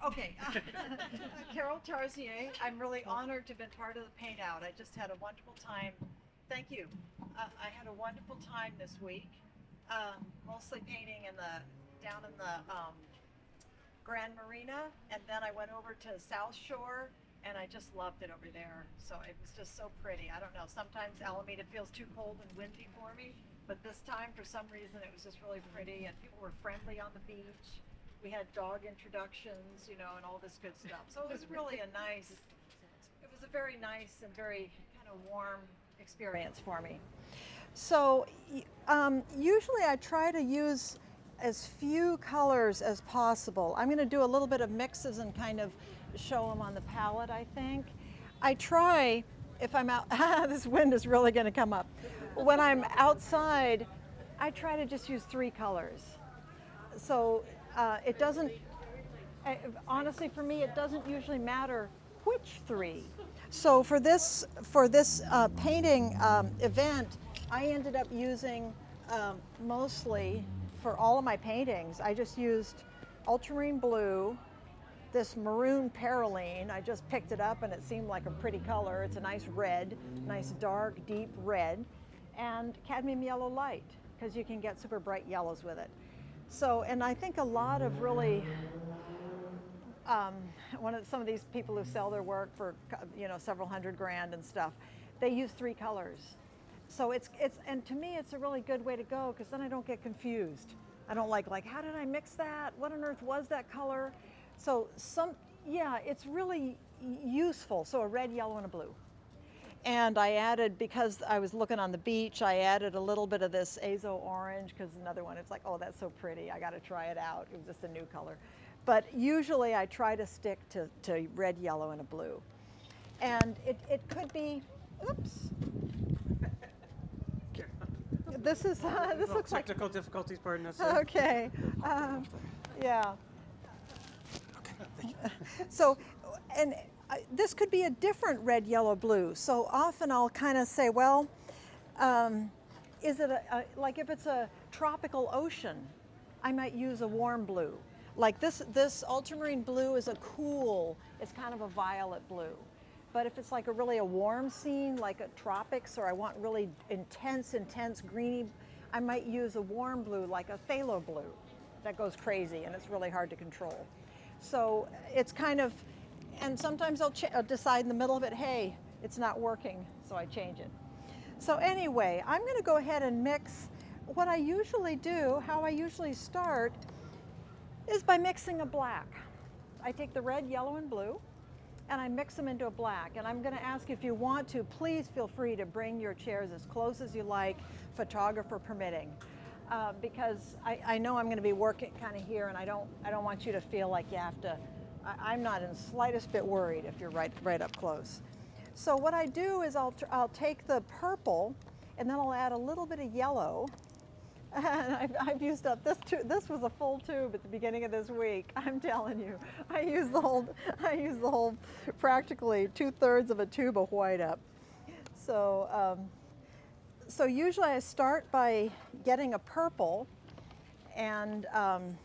Okay, Carol Tarzier. I'm really honored to have been part of the Paint Out. I just had a wonderful time. Thank you. I had a wonderful time this week, mostly painting in the down in the Grand Marina, and then I went over to South Shore, and I just loved it over there. So it was just so pretty. I don't know. Sometimes Alameda feels too cold and windy for me, but this time, for some reason, it was just really pretty, and people were friendly on the beach. We had dog introductions, and all this good stuff. So it was really it was a very nice and very kind of warm experience for me. So usually I try to use as few colors as possible. I'm going to do a little bit of mixes and kind of show them on the palette, I think. I try, if I'm out, this wind is really going to come up. When I'm outside, I try to just use 3 colors. So it doesn't, honestly for me, it doesn't usually matter which 3. So for this painting event, I ended up using mostly, for all of my paintings, I just used ultramarine blue, this maroon perylene. I just picked it up and it seemed like a pretty color. It's a nice red, nice dark, deep red, and cadmium yellow light, because you can get super bright yellows with it. So, and I think a lot of really, some of these people who sell their work for several hundred grand and stuff, they use 3 colors. So and to me it's a really good way to go, because then I don't get confused. I don't like how did I mix that? What on earth was that color? So it's really useful. So a red, yellow, and a blue. And I added, because I was looking on the beach, I added a little bit of this azo orange, because another one, it's like, oh, that's so pretty, I got to try it out. It was just a new color. But usually I try to stick to red, yellow, and a blue. And it could be, oops. This looks like technical difficulties, pardon us. Okay, yeah. Okay, thank you. So, and this could be a different red, yellow, blue. So often I'll kind of say, well, is it like if it's a tropical ocean, I might use a warm blue. Like this ultramarine blue is it's kind of a violet blue. But if it's like a warm scene, like a tropics, or I want really intense greeny, I might use a warm blue, like a phthalo blue. That goes crazy and it's really hard to control. So it's kind of, and sometimes I'll decide in the middle of it, hey, it's not working, so I change it. So anyway, I'm going to go ahead and mix. What I usually do, how I usually start, is by mixing a black. I take the red, yellow, and blue, and I mix them into a black. And I'm going to ask, if you want to, please feel free to bring your chairs as close as you like, photographer permitting, because I know I'm going to be working kind of here, and I don't want you to feel like you have to. I'm not in the slightest bit worried if you're right up close. So what I do is I'll take the purple, and then I'll add a little bit of yellow. And I've used up this tube. This was a full tube at the beginning of this week. I'm telling you, I used the whole practically 2/3 of a tube of white up. So so usually I start by getting a purple, and I'm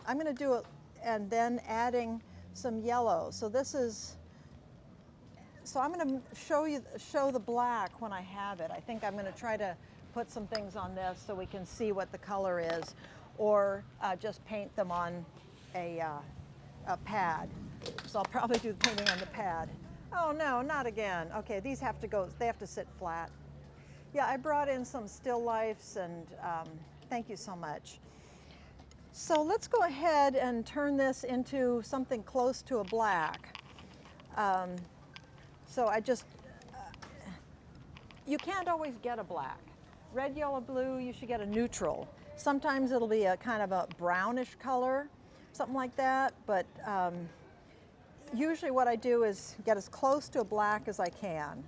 going to do it, and then adding some yellow. So I'm going to show the black when I have it. I think I'm going to try to put some things on this so we can see what the color is, or just paint them on a pad. So I'll probably do the painting on the pad. Oh no, not again. Okay, these have to go, they have to sit flat. Yeah, I brought in some still lifes, and thank you so much. So let's go ahead and turn this into something close to a black. So you can't always get a black. Red, yellow, blue, you should get a neutral. Sometimes it'll be a kind of a brownish color, something like that, but usually what I do is get as close to a black as I can,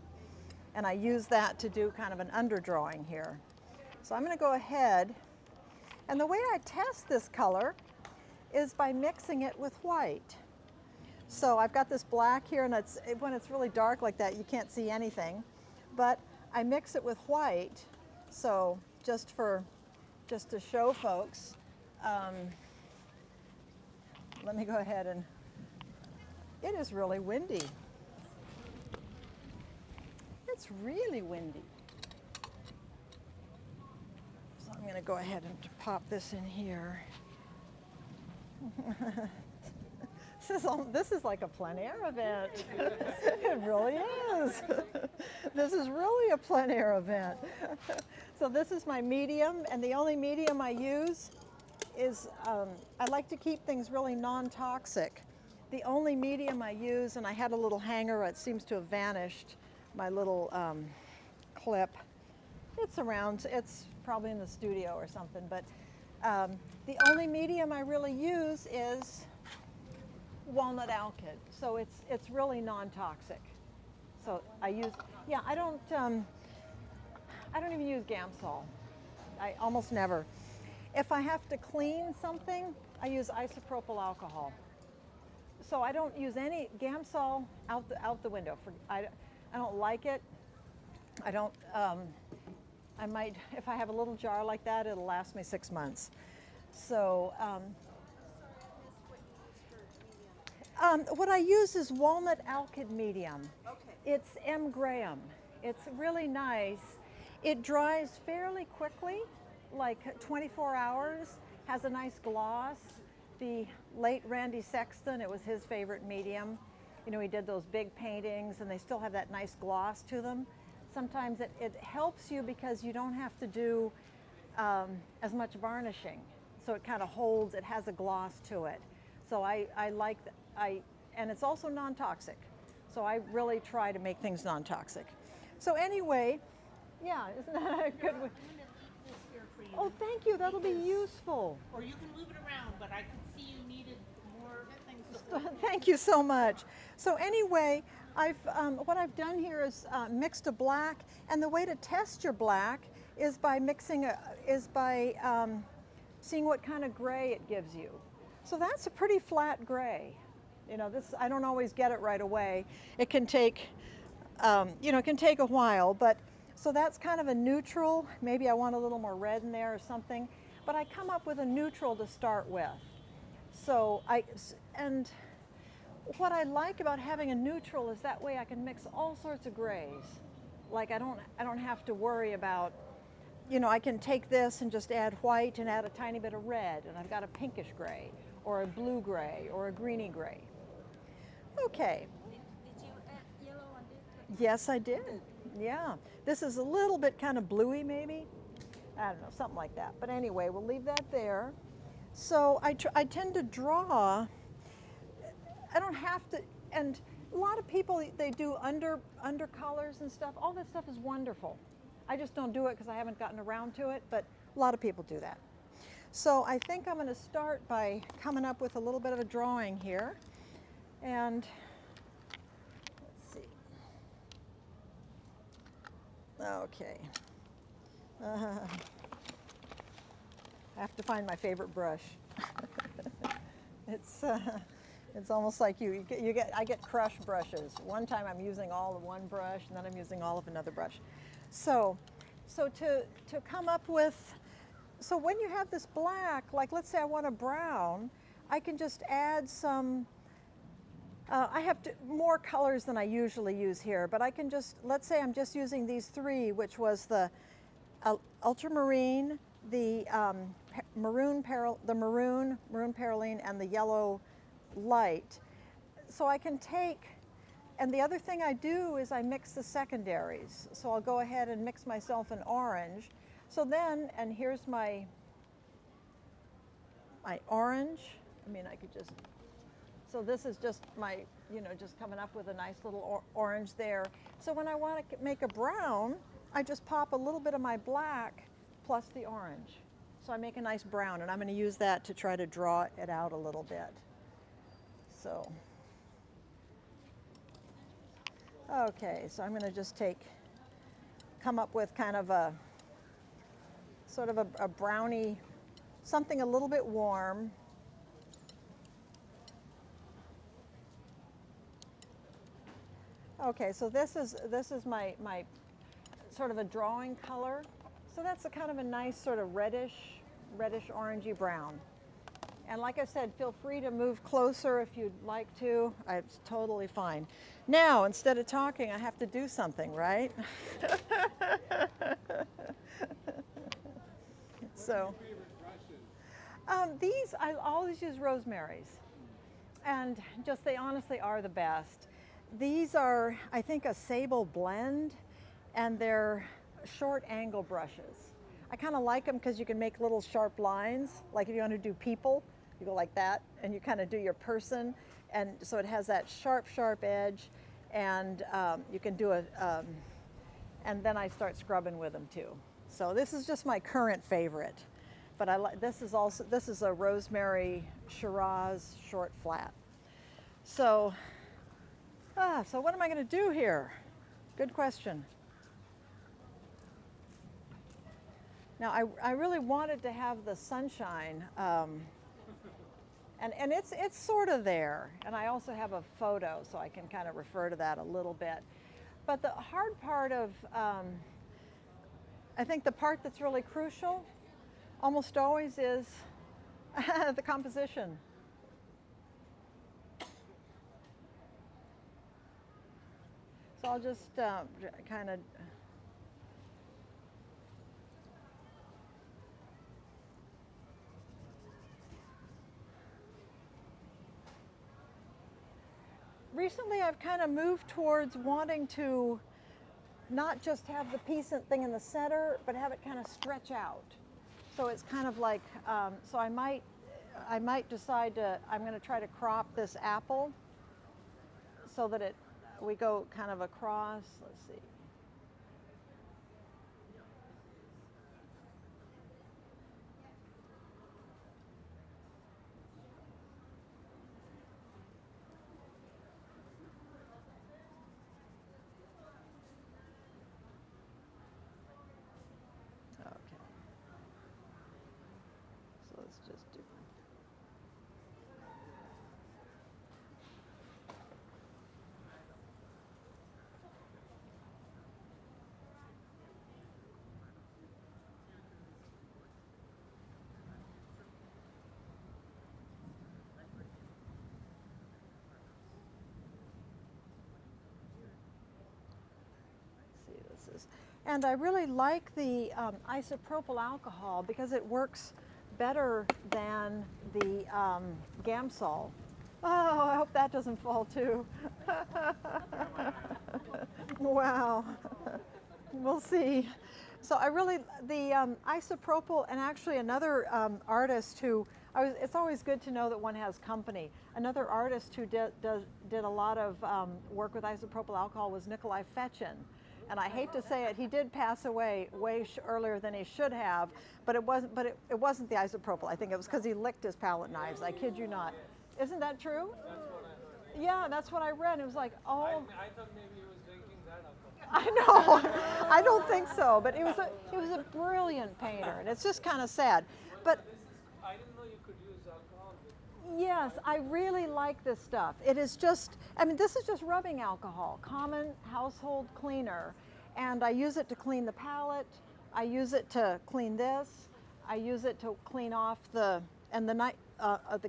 and I use that to do kind of an underdrawing here. So I'm going to go ahead, and the way I test this color is by mixing it with white. So I've got this black here, and when it's really dark like that, you can't see anything, but I mix it with white. So just to show folks, let me go ahead and It is really windy. It's really windy. So I'm going to go ahead and pop this in here. This is like a plein air event. It really is. This is really a plein air event. So this is my medium, and the only medium I use is, I like to keep things really non-toxic. The only medium I use, and I had a little hanger, it seems to have vanished, my little clip. It's around, it's probably in the studio or something, but the only medium I really use is walnut alkyd. So it's really non-toxic. So I use, yeah, I don't even use Gamsol. I almost never. If I have to clean something, I use isopropyl alcohol. So I don't use any Gamsol, out the window. I don't like it. I don't. I might, if I have a little jar like that, it'll last me 6 months. So what I use is walnut alkyd medium. Okay. It's M. Graham. It's really nice. It dries fairly quickly, like 24 hours, has a nice gloss. The late Randy Sexton, it was his favorite medium. You know, he did those big paintings and they still have that nice gloss to them. Sometimes it helps you because you don't have to do as much varnishing. So it kind of holds, it has a gloss to it. So I like, and it's also non-toxic. So I really try to make things non-toxic. So anyway, yeah, isn't that a good way? I'm gonna keep this here for you. Oh, thank you, that'll be because- useful. Or you can move it around, but I could see you needed more things to put. Thank you so much. So anyway, what I've done here is mixed a black, and the way to test your black is by seeing what kind of gray it gives you. So that's a pretty flat gray. You know, this, I don't always get it right away. It can take, it can take a while, but so that's kind of a neutral. Maybe I want a little more red in there or something, but I come up with a neutral to start with. So and what I like about having a neutral is that way I can mix all sorts of grays. Like I don't have to worry about, I can take this and just add white and add a tiny bit of red, and I've got a pinkish gray, or a blue gray, or a greeny gray. Okay. Did you add yellow on it? Yes, I did. Yeah. This is a little bit kind of bluey, maybe. I don't know, something like that. But anyway, we'll leave that there. So I tend to draw. I don't have to, and a lot of people, they do undercolors and stuff. All that stuff is wonderful. I just don't do it because I haven't gotten around to it, but a lot of people do that. So I think I'm going to start by coming up with a little bit of a drawing here. And let's see. Okay. I have to find my favorite brush. It's almost like I get crush brushes. One time I'm using all of one brush, and then I'm using all of another brush. So to come up with, so when you have this black, like let's say I want a brown, I can just add some. I have more colors than I usually use here, but I can just, let's say I'm just using these three, which was the ultramarine, the maroon perylene, and the yellow light. So I can take, and the other thing I do is I mix the secondaries. So I'll go ahead and mix myself an orange. So then, and here's my orange. I mean, I could just, so this is just my, just coming up with a nice little orange there. So when I want to make a brown, I just pop a little bit of my black plus the orange. So I make a nice brown, and I'm going to use that to try to draw it out a little bit. So, okay, so I'm going to just come up with kind of a, sort of a brownie, something a little bit warm. Okay, so this is my sort of a drawing color. So that's a kind of a nice sort of reddish orangey brown. And like I said, feel free to move closer if you'd like to. It's totally fine. Now, instead of talking, I have to do something, right? So, these, I always use Rosemary's. And just, they honestly are the best. These are, I think, a sable blend, and they're short angle brushes. I kind of like them because you can make little sharp lines. Like if you want to do people, you go like that, and you kind of do your person. And so it has that sharp, sharp edge, and you can do and then I start scrubbing with them too. So this is just my current favorite. But this is a Rosemary Shiraz short flat. So, so what am I going to do here? Good question. Now, I really wanted to have the sunshine, and it's sort of there. And I also have a photo, so I can kind of refer to that a little bit. But the hard part of, I think the part that's really crucial, almost always is the composition. So I'll just kind of recently I've kind of moved towards wanting to not just have the piecent thing in the center, but have it kind of stretch out. So it's kind of like, so I might decide I'm going to try to crop this apple so that we go kind of across. Let's see. Okay. So let's just do. And I really like the isopropyl alcohol because it works better than the Gamsol. Oh, I hope that doesn't fall too. Wow. We'll see. So I really, the isopropyl, and actually another artist who, it's always good to know that one has company. Another artist who did a lot of work with isopropyl alcohol was Nikolai Fechin. And I hate to say it, he did pass away way earlier than he should have, but it wasn't the isopropyl. I think it was because he licked his palette knives. I kid you not. Isn't that true? That's what I heard. Yeah, that's what I read. It was like, oh. I thought maybe he was drinking that alcohol. I know. I don't think so, but he was a brilliant painter, and it's just kind of sad. But I didn't know you could use alcohol. yes, I really like this stuff. It is just, I mean, this is just rubbing alcohol, common household cleaner. And I use it to clean the palette. I use it to clean this. I use it to clean off the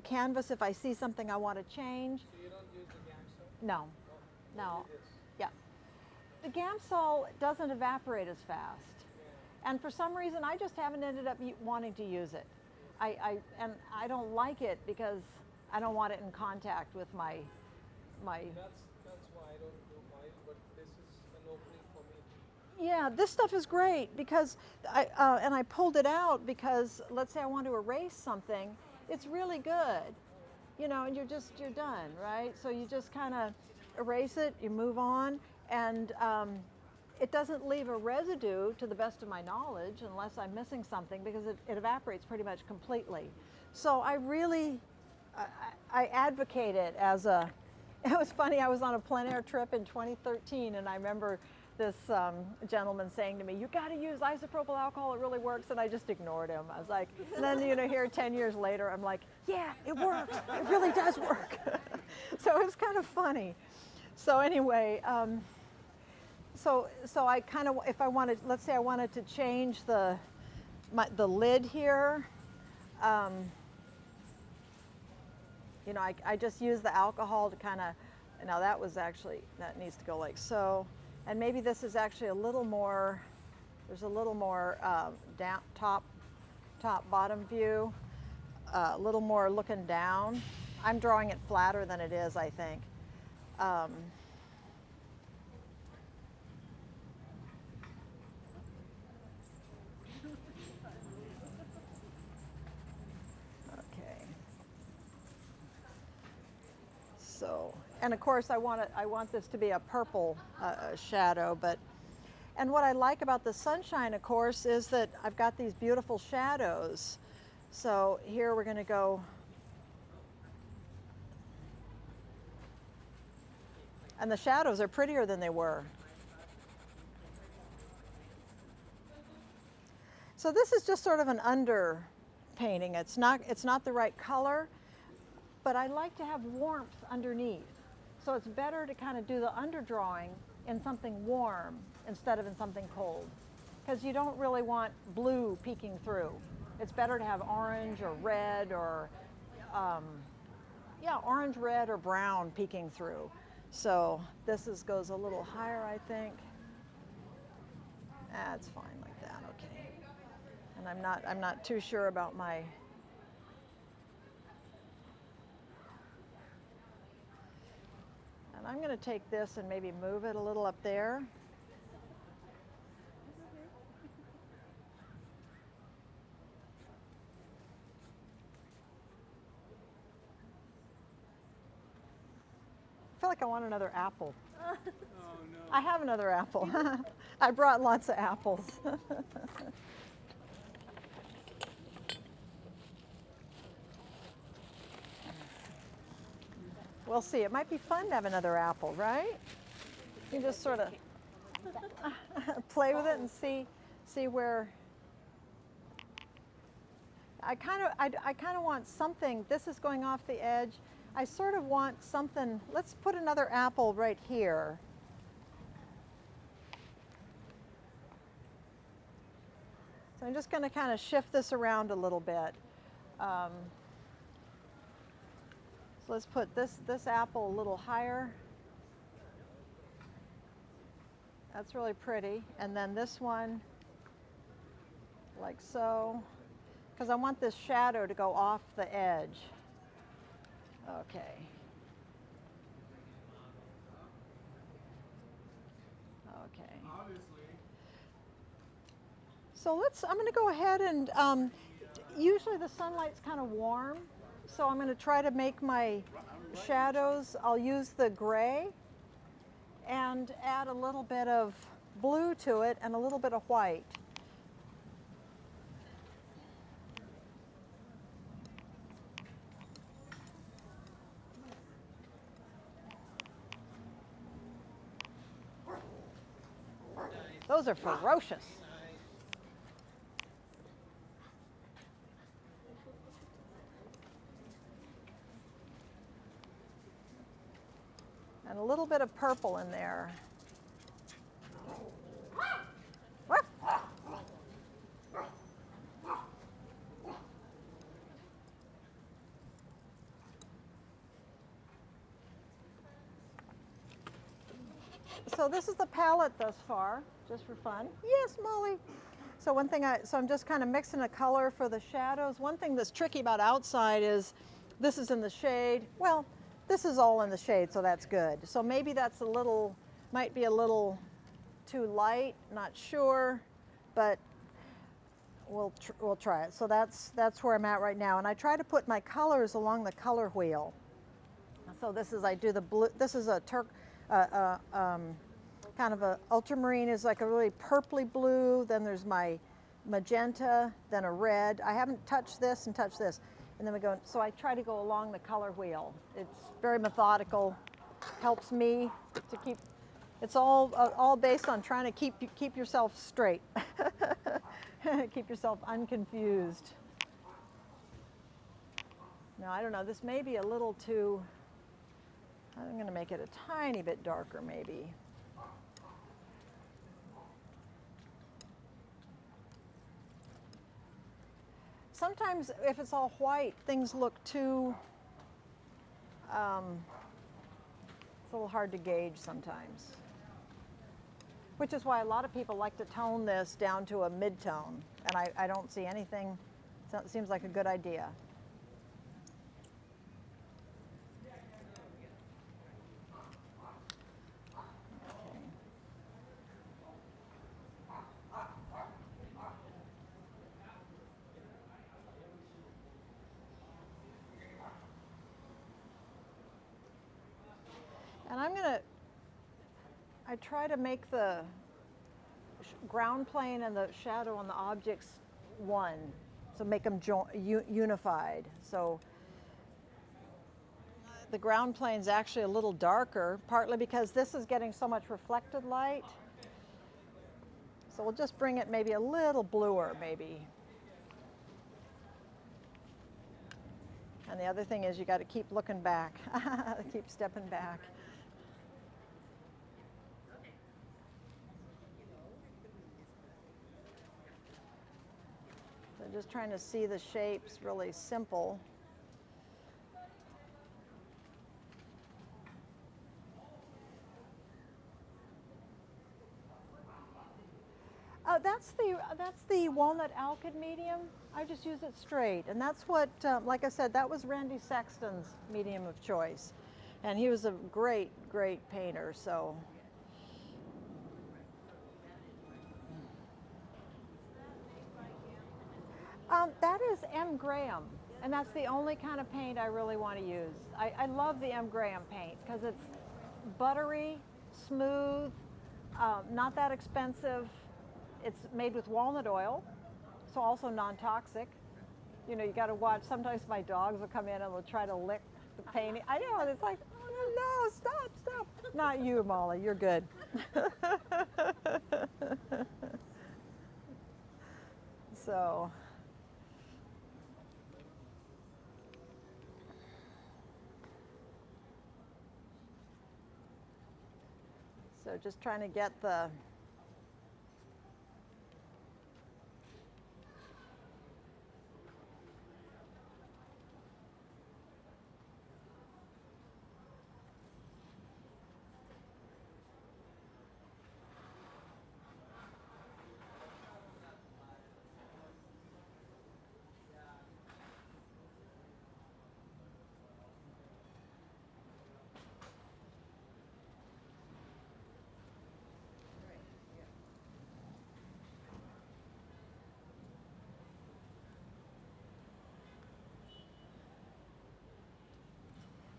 canvas if I see something I want to change. So you don't use the Gamsol? No, no, yeah. The Gamsol doesn't evaporate as fast. And for some reason, I just haven't ended up wanting to use it. And I don't like it because I don't want it in contact with my. That's why I don't do mine, but this is an opening for me. Yeah, this stuff is great because I pulled it out because let's say I want to erase something, it's really good, you know, and you're done, right? So you just kind of erase it, you move on, and it doesn't leave a residue to the best of my knowledge unless I'm missing something because it evaporates pretty much completely. So I really, I advocate it as a, it was funny, I was on a plein air trip in 2013 and I remember this gentleman saying to me, you got to use isopropyl alcohol, it really works, and I just ignored him. I was like, and then, you know, here 10 years later, I'm like, yeah, it works, it really does work. So it was kind of funny. So anyway, so I kind of, if I wanted, let's say I wanted to change the lid here, You know, I just use the alcohol to kind of, now that was actually, that needs to go like so. And maybe this is actually a little more, there's a little more down, top, bottom view, a little more looking down. I'm drawing it flatter than it is, I think. Okay. So, and of course I want this to be a purple shadow, but, and what I like about the sunshine, of course, is that I've got these beautiful shadows. So here we're going to go, and the shadows are prettier than they were. So this is just sort of an under painting. It's not the right color, but I like to have warmth underneath. So it's better to kind of do the underdrawing in something warm instead of in something cold, because you don't really want blue peeking through. It's better to have orange or red or, yeah, orange, red, or brown peeking through. So this goes a little higher, I think. That's fine like that, okay. And I'm not too sure about my, and I'm going to take this and maybe move it a little up there. I feel like I want another apple. Oh no. I have another apple. I brought lots of apples. We'll see. It might be fun to have another apple, right? You just sort of play with it and see where. I kind of want something. This is going off the edge. I sort of want something. Let's put another apple right here. So I'm just going to kind of shift this around a little bit. So let's put this apple a little higher. That's really pretty. And then this one, like so, because I want this shadow to go off the edge. Okay. Okay. So I'm going to go ahead and, usually the sunlight's kind of warm, so I'm going to try to make my shadows, I'll use the gray and add a little bit of blue to it and a little bit of white. Those are ferocious. And a little bit of purple in there. So this is the palette thus far, just for fun. Yes, Molly. So one thing so I'm just kind of mixing a color for the shadows. One thing that's tricky about outside is this is in the shade. Well, this is all in the shade, so that's good. So maybe that's might be a little too light, not sure, but we'll try it. So that's where I'm at right now. And I try to put my colors along the color wheel. So I do the blue, this is a kind of a ultramarine is like a really purpley blue, then there's my magenta, then a red. I haven't touched this and touched this. And then we go, so I try to go along the color wheel. It's very methodical, helps me to keep, it's all based on trying to keep yourself straight. Keep yourself unconfused. Now, I don't know, this may be a little too, I'm going to make it a tiny bit darker maybe. Sometimes if it's all white, things look too It's a little hard to gauge sometimes. Which is why a lot of people like to tone this down to a mid-tone. And I don't see anything, so it seems like a good idea. Okay. And I try to make the ground plane and the shadow on the objects one, so make them unified. So the ground plane's actually a little darker, partly because this is getting so much reflected light. So we'll just bring it maybe a little bluer, maybe. And the other thing is you got to keep looking back, keep stepping back. So just trying to see the shapes really simple. That's the walnut alkyd medium. I just use it straight, and that's what, like I said, that was Randy Sexton's medium of choice, and he was a great, great painter. So. That is M. Graham, and that's the only kind of paint I really want to use. I love the M. Graham paint because it's buttery, smooth, not that expensive. It's made with walnut oil, so also non-toxic. You know, you got to watch. Sometimes my dogs will come in and they'll try to lick the painting. I know, and it's like, oh, no, stop. Not you, Molly, you're good. So. So just trying to get the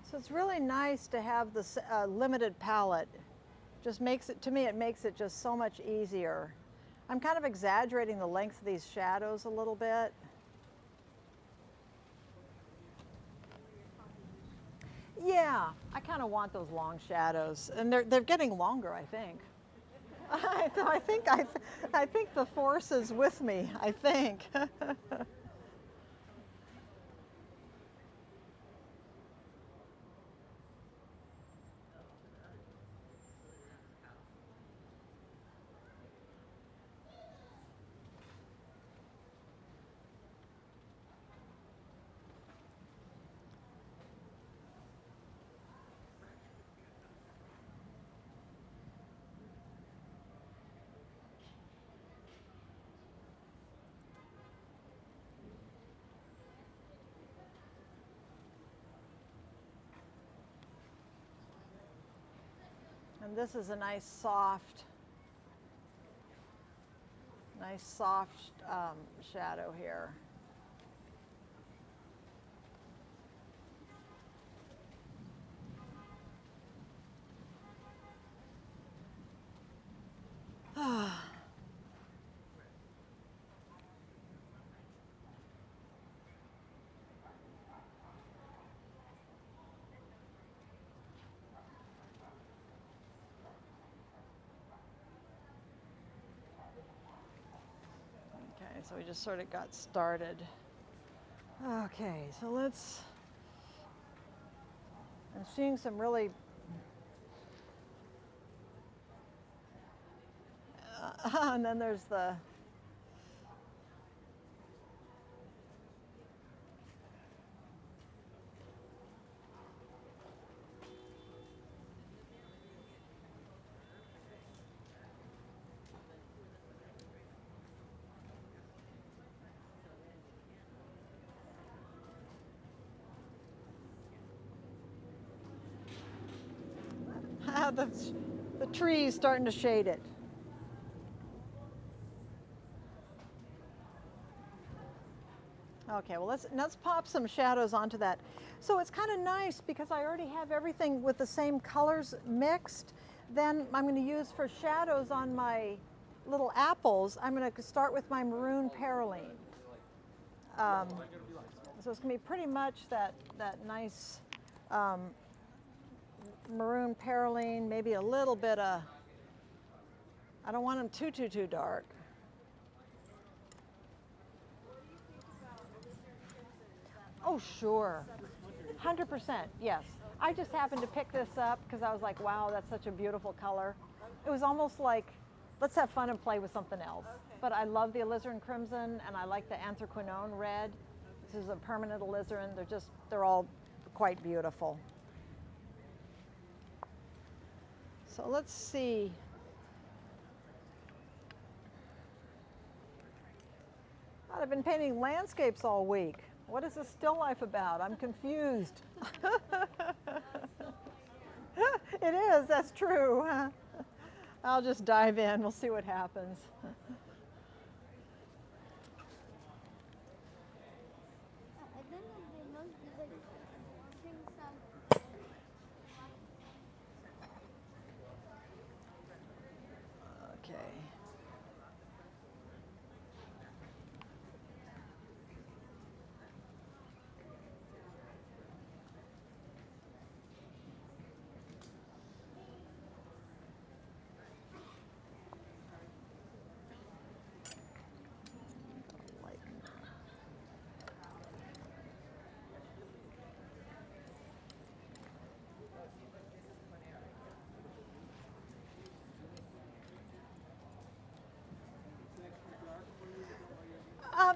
So it's really nice to have this limited palette. Just makes it, to me, it makes it just so much easier. I'm kind of exaggerating the length of these shadows a little bit. Yeah, I kind of want those long shadows, and they're getting longer, I think. I think the force is with me, I think. And this is a nice soft shadow here. Okay, so we just sort of got started. Okay, so let's, I'm seeing some really, and then there's the, the trees starting to shade it. Okay, well let's pop some shadows onto that. So it's kind of nice because I already have everything with the same colors mixed. Then I'm going to use for shadows on my little apples, I'm going to start with my maroon perylene. So it's going to be pretty much that nice maroon perylene, maybe a little bit of, I don't want them too dark. Oh, sure. 100%, yes. I just happened to pick this up because I was like, wow, that's such a beautiful color. It was almost like, let's have fun and play with something else. Okay. But I love the alizarin crimson and I like the anthraquinone red. This is a permanent alizarin. They're all quite beautiful. So let's see. I've been painting landscapes all week. What is this still life about? I'm confused. It is, that's true. I'll just dive in, we'll see what happens. I don't know, they must be like watching some. Okay.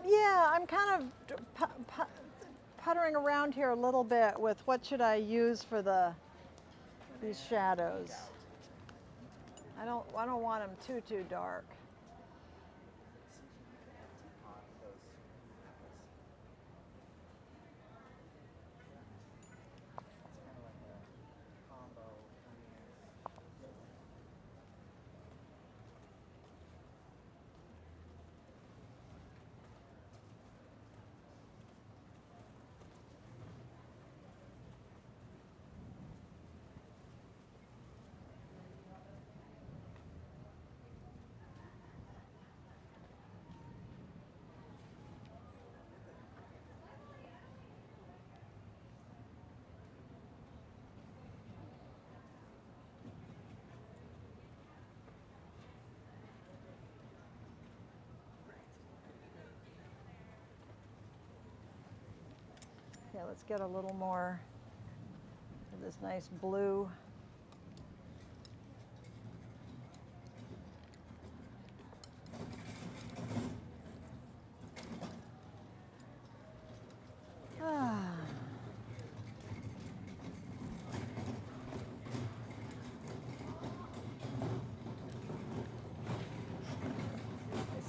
Yeah, I'm kind of puttering around here a little bit with what should I use for these shadows. I don't want them too dark. Yeah, let's get a little more of this nice blue.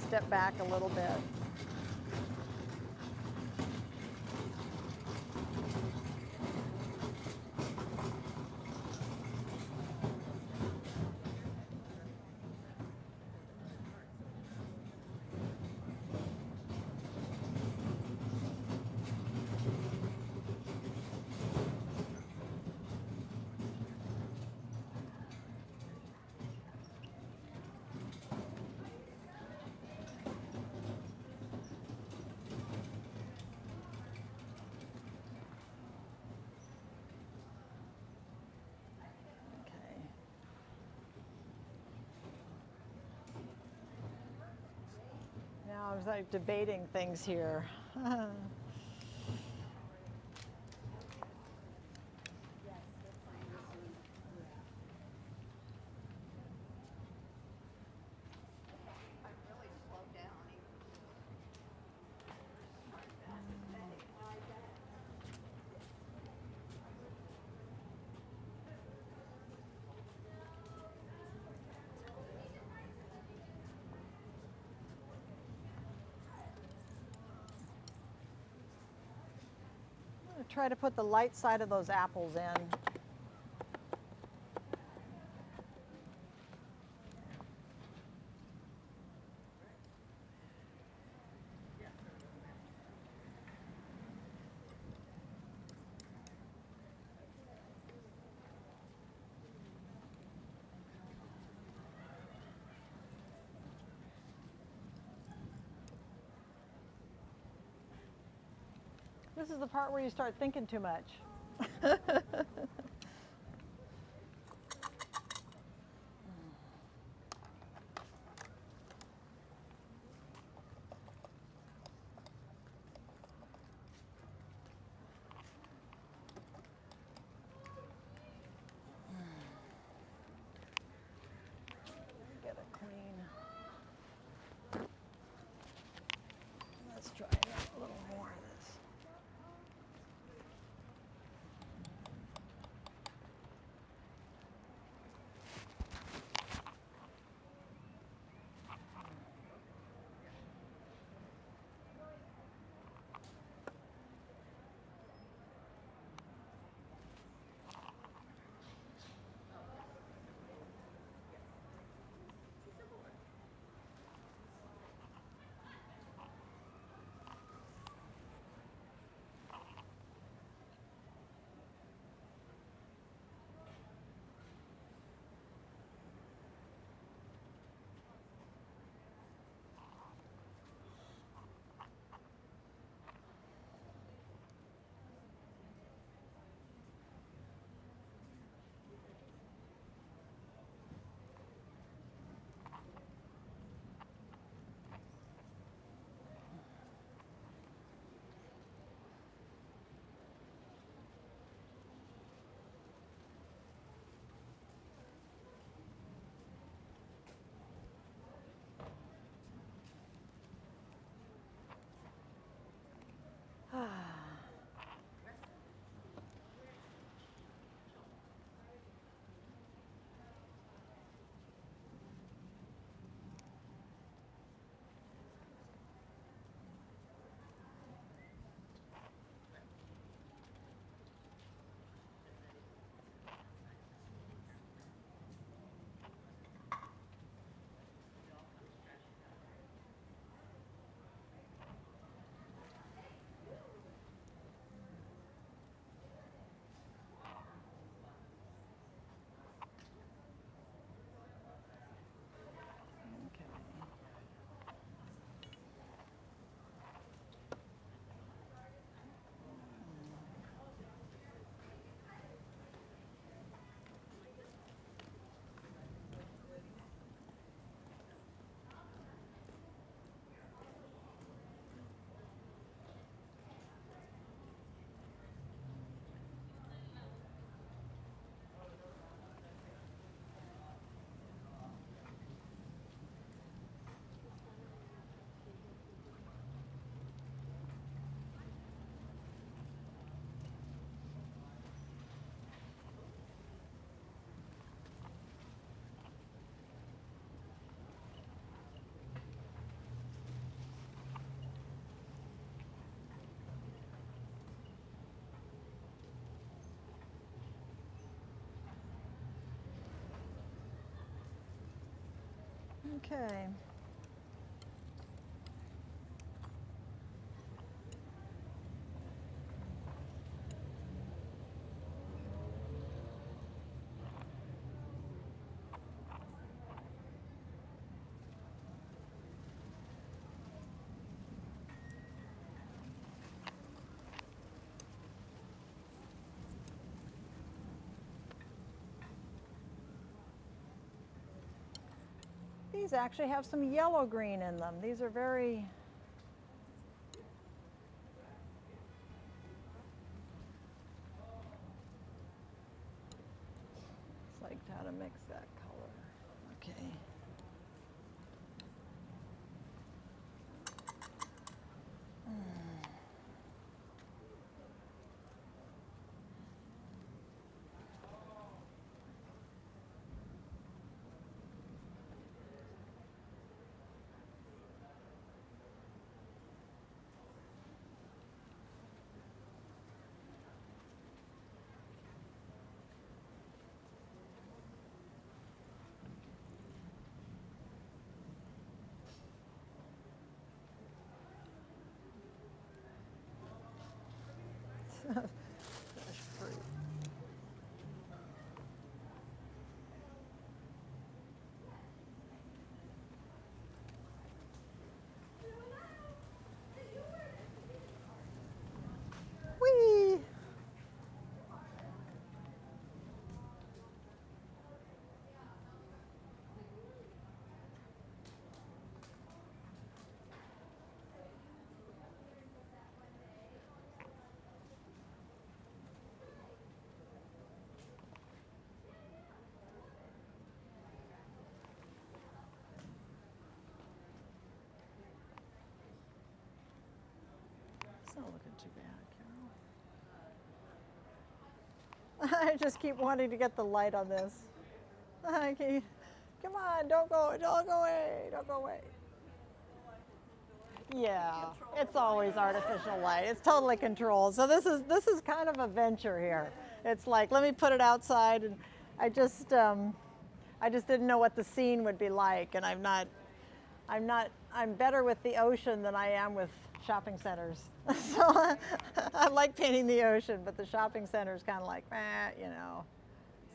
Step back a little bit. Now I was like debating things here. Try to put the light side of those apples in. This is the part where you start thinking too much. Get it clean. Let's try a little more of this. Okay. These actually have some yellow green in them. These are very, it's like how to mix that color. Okay. too bad, Carol. I just keep wanting to get the light on this. Okay. Come on, don't go away, don't go away. Yeah, it's always artificial light. It's totally controlled. So this is kind of a venture here. It's like, let me put it outside, and I just didn't know what the scene would be like, and I'm better with the ocean than I am with shopping centers. So I like painting the ocean, but the shopping center is kind of like, you know.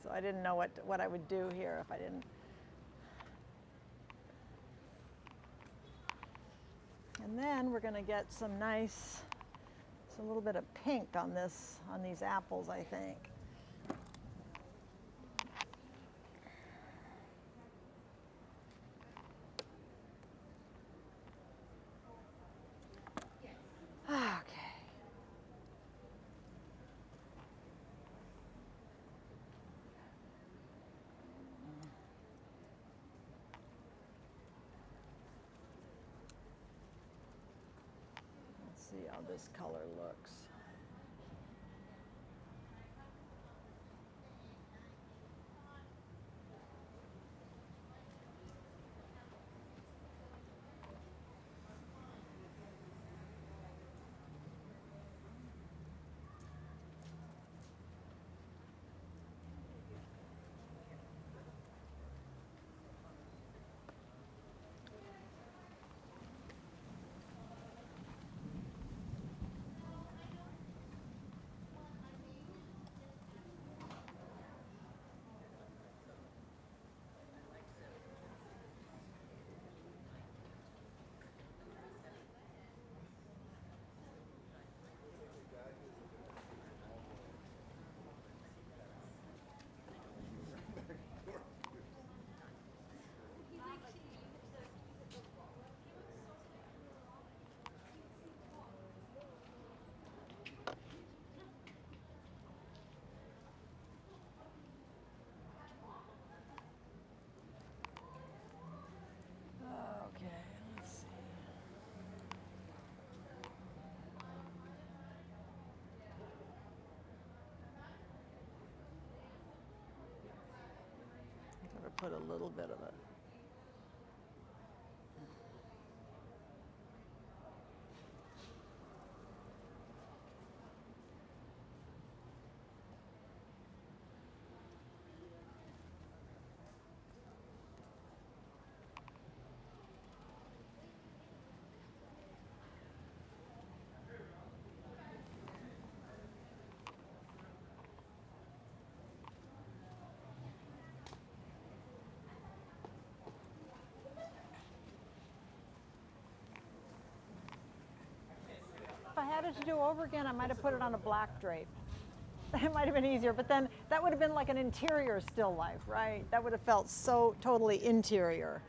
So I didn't know what I would do here if I didn't. And then we're going to get some a little bit of pink on these apples, I think. Okay. Let's see how this color looks. Okay, let's see. I'm going to put a little bit of it. If I had it to do over again, I might have put it on a black drape. It might have been easier, but then that would have been like an interior still life, right? That would have felt so totally interior.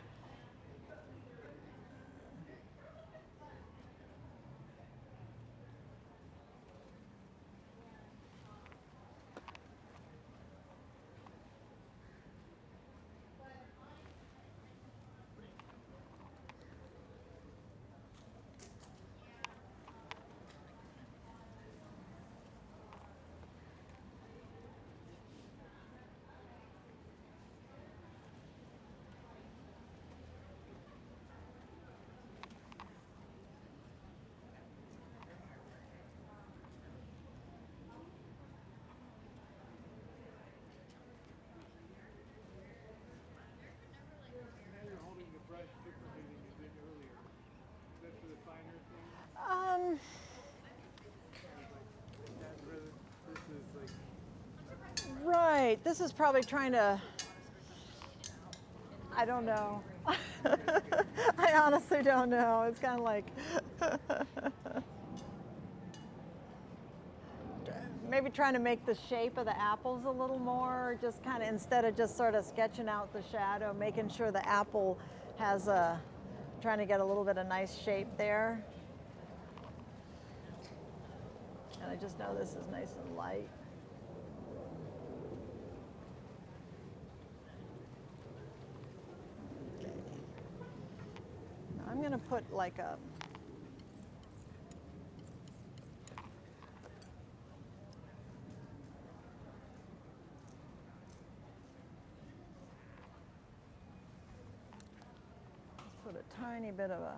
You're holding the brush differently than you did earlier. Is that for the finer things? This is like. Right. This is probably trying to. I don't know. I honestly don't know. It's kind of like. Maybe trying to make the shape of the apples a little more, just kind of instead of just sort of sketching out the shadow, making sure the apple has trying to get a little bit of nice shape there. And I just know this is nice and light. Okay. Now I'm going to put like a tiny bit of a.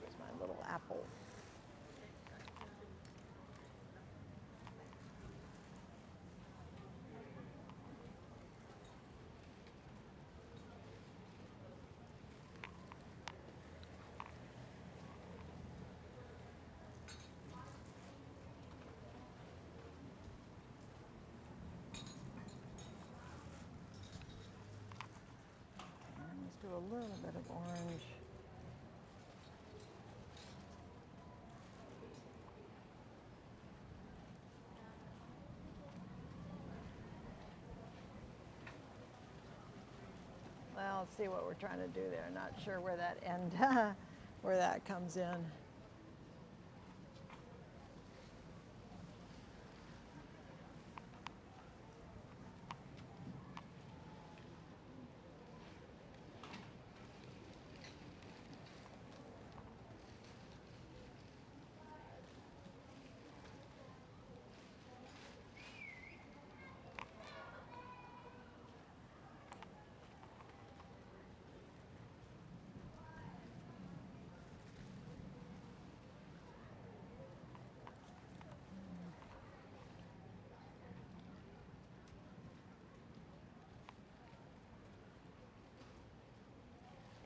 Here's my little apple. And let's do a little bit of orange. Well, let's see what we're trying to do there. Not sure where that end, where that comes in.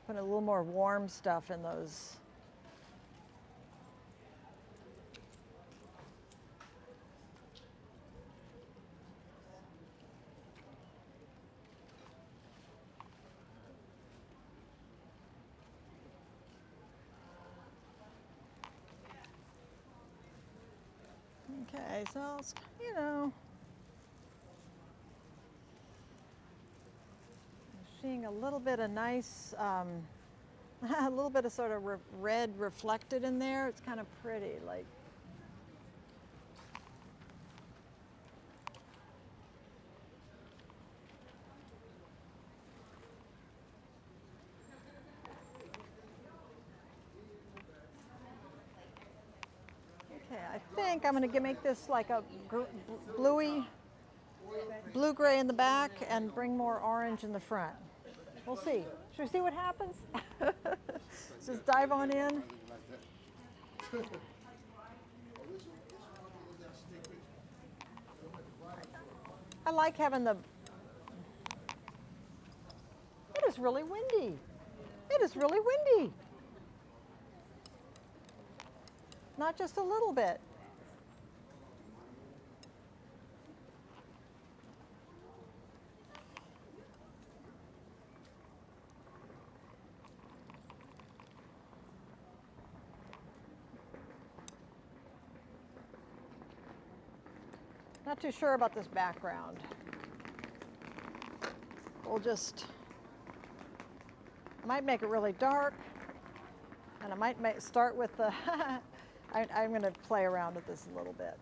Put a little more warm stuff in those. Okay, so it's, you know, seeing a little bit of nice, a little bit of sort of red reflected in there. It's kind of pretty, like. Okay, I think I'm going to make this like a blue-gray in the back and bring more orange in the front. We'll see. Should we see what happens? Just dive on in. I like having the. It is really windy. It is really windy. Not just a little bit. Not too sure about this background. We'll just, I might make it really dark, and I might start with the, I'm going to play around with this a little bit.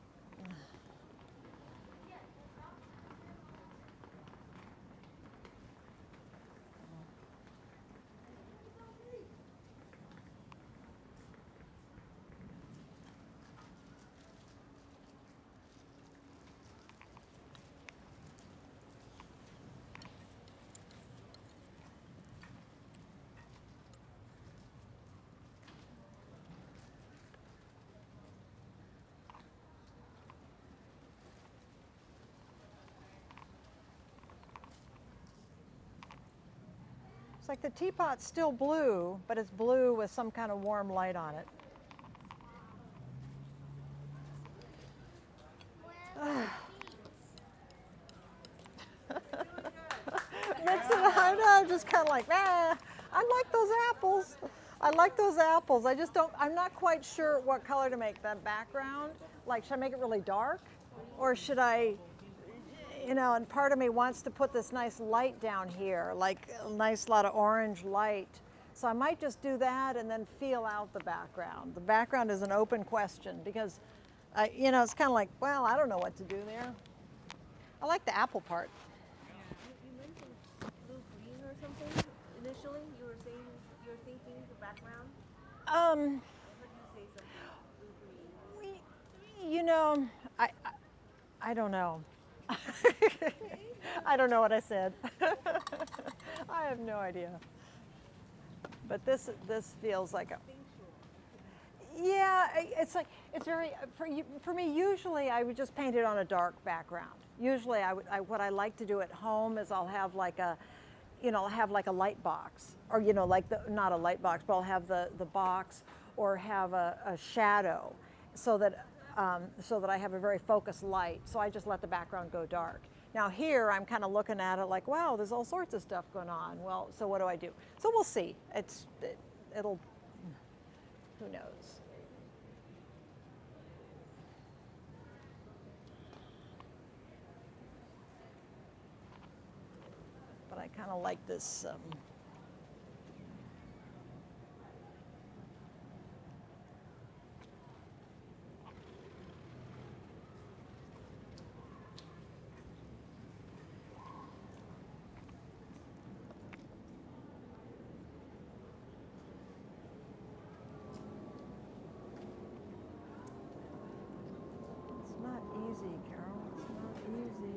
It's like the teapot's still blue, but it's blue with some kind of warm light on it. Mix it, I know, just kind of like, I like those apples. I like those apples. I just don't, I'm not quite sure what color to make that background. Like, should I make it really dark? Or should I, you know, and part of me wants to put this nice light down here, like a nice lot of orange light So I might just do that and then feel out the background. The background is an open question because, it's kind of like, well, I don't know what to do there. I like the apple part. You mentioned blue-green or something initially. You were saying you're thinking the background. I heard you say something blue-green. You know, I don't know. I don't know what I said. I have no idea. But this feels like a. Yeah, it's like it's very for me. Usually, I would just paint it on a dark background. Usually, what I like to do at home is I'll have like a, I'll have like a light box, or like not a light box, but I'll have the box, or have a shadow, so that I have a very focused light. So I just let the background go dark. Now here I'm kind of looking at it like, wow, there's all sorts of stuff going on. Well, so what do I do? So we'll see. It'll who knows. But I kind of like this. It's not easy, Carol. It's not easy.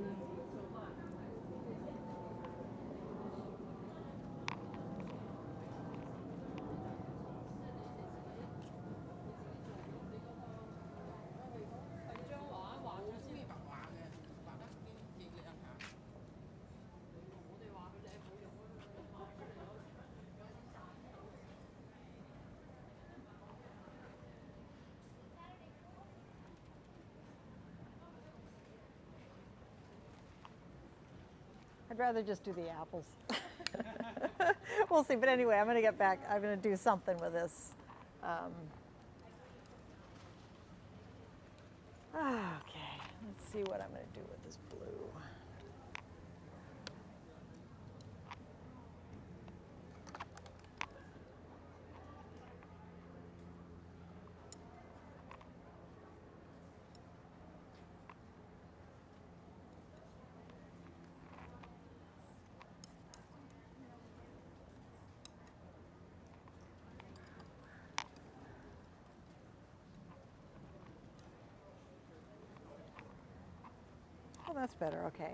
I'd rather just do the apples. We'll see, but anyway, I'm going to get back. I'm going to do something with this. Okay, let's see what I'm going to do with this blue. Oh, that's better, okay.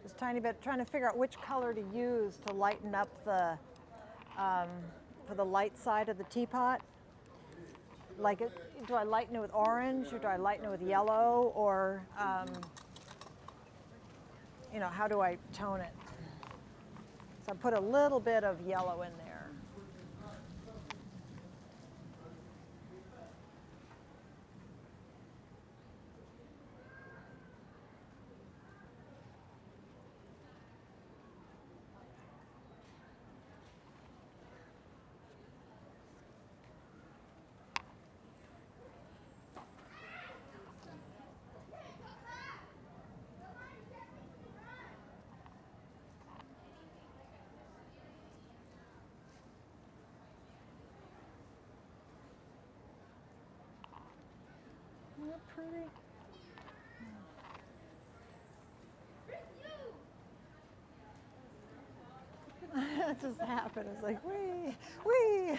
Just tiny bit, trying to figure out which color to use to lighten up for the light side of the teapot. Like, do I lighten it with orange, or do I lighten it with yellow, or, how do I tone it? So I put a little bit of yellow in there. Isn't that pretty? It just happened. It's like, wee, wee.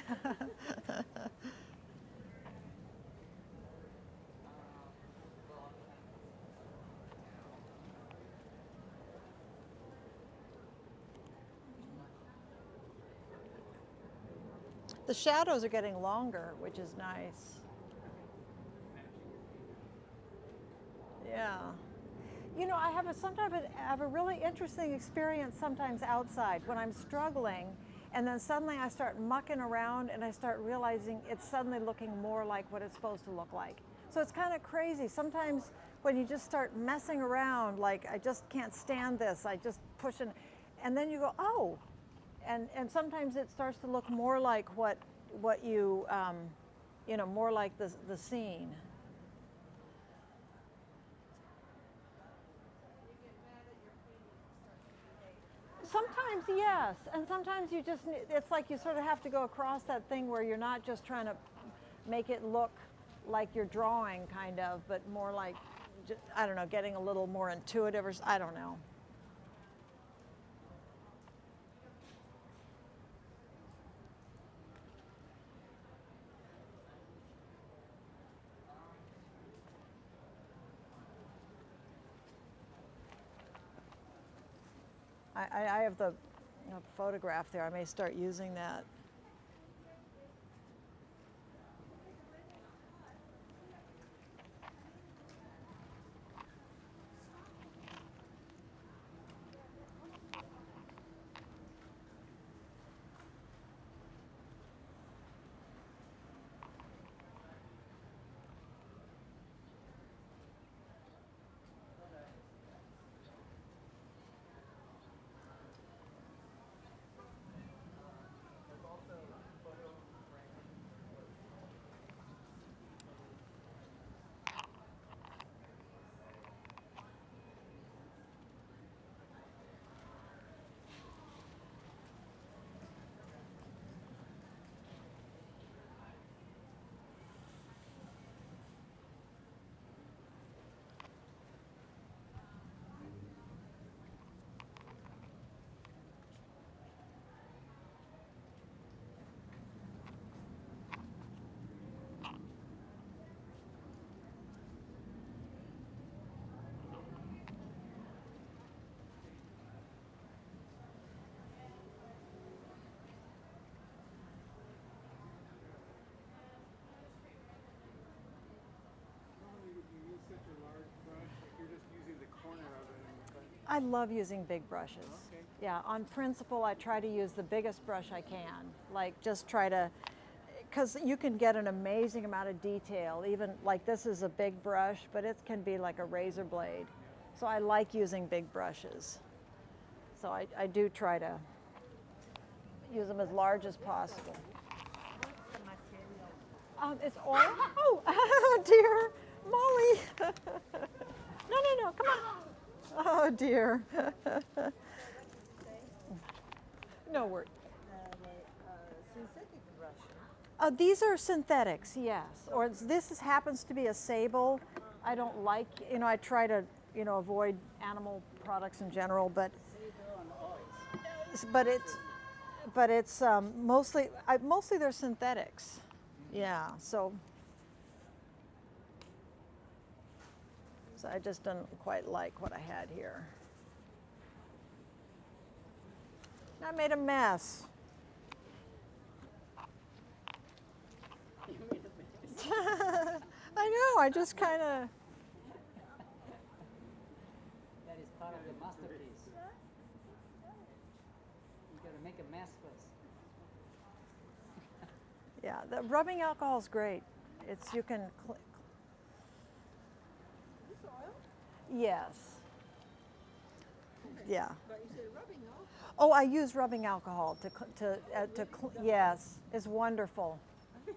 The shadows are getting longer, which is nice. Yeah. Sometimes I have a really interesting experience sometimes outside when I'm struggling, and then suddenly I start mucking around and I start realizing it's suddenly looking more like what it's supposed to look like. So it's kind of crazy. Sometimes when you just start messing around, like, I just can't stand this, I just push and then you go, oh, and sometimes it starts to look more like what you, more like the scene. Sometimes, yes, and sometimes you just, it's like you sort of have to go across that thing where you're not just trying to make it look like you're drawing kind of, but more like, I don't know, getting a little more intuitive or, I don't know. I have the photograph there. I may start using that. You use such a large brush, like you're just using the corner of it and the front. I love using big brushes. Okay. Yeah, on principle, I try to use the biggest brush I can. Like just try to, because you can get an amazing amount of detail. Even like this is a big brush, but it can be like a razor blade. So I like using big brushes. So I do try to use them as large as possible. It's oil. Oh, dear, Molly. No, come on. Oh dear. No word. Synthetic brush. These are synthetics, yes. Or happens to be a sable. I don't like, I try to, avoid animal products in general, but it's mostly they're synthetics. Yeah, so I just don't quite like what I had here. I made a mess. I know, I just kind of. That is part of the masterpiece. You gotta make a mess first. Yeah, the rubbing alcohol is great. You can. This oil? Yes. Yeah. But you said rubbing off. Oh, I use rubbing alcohol yes, it's wonderful. I thought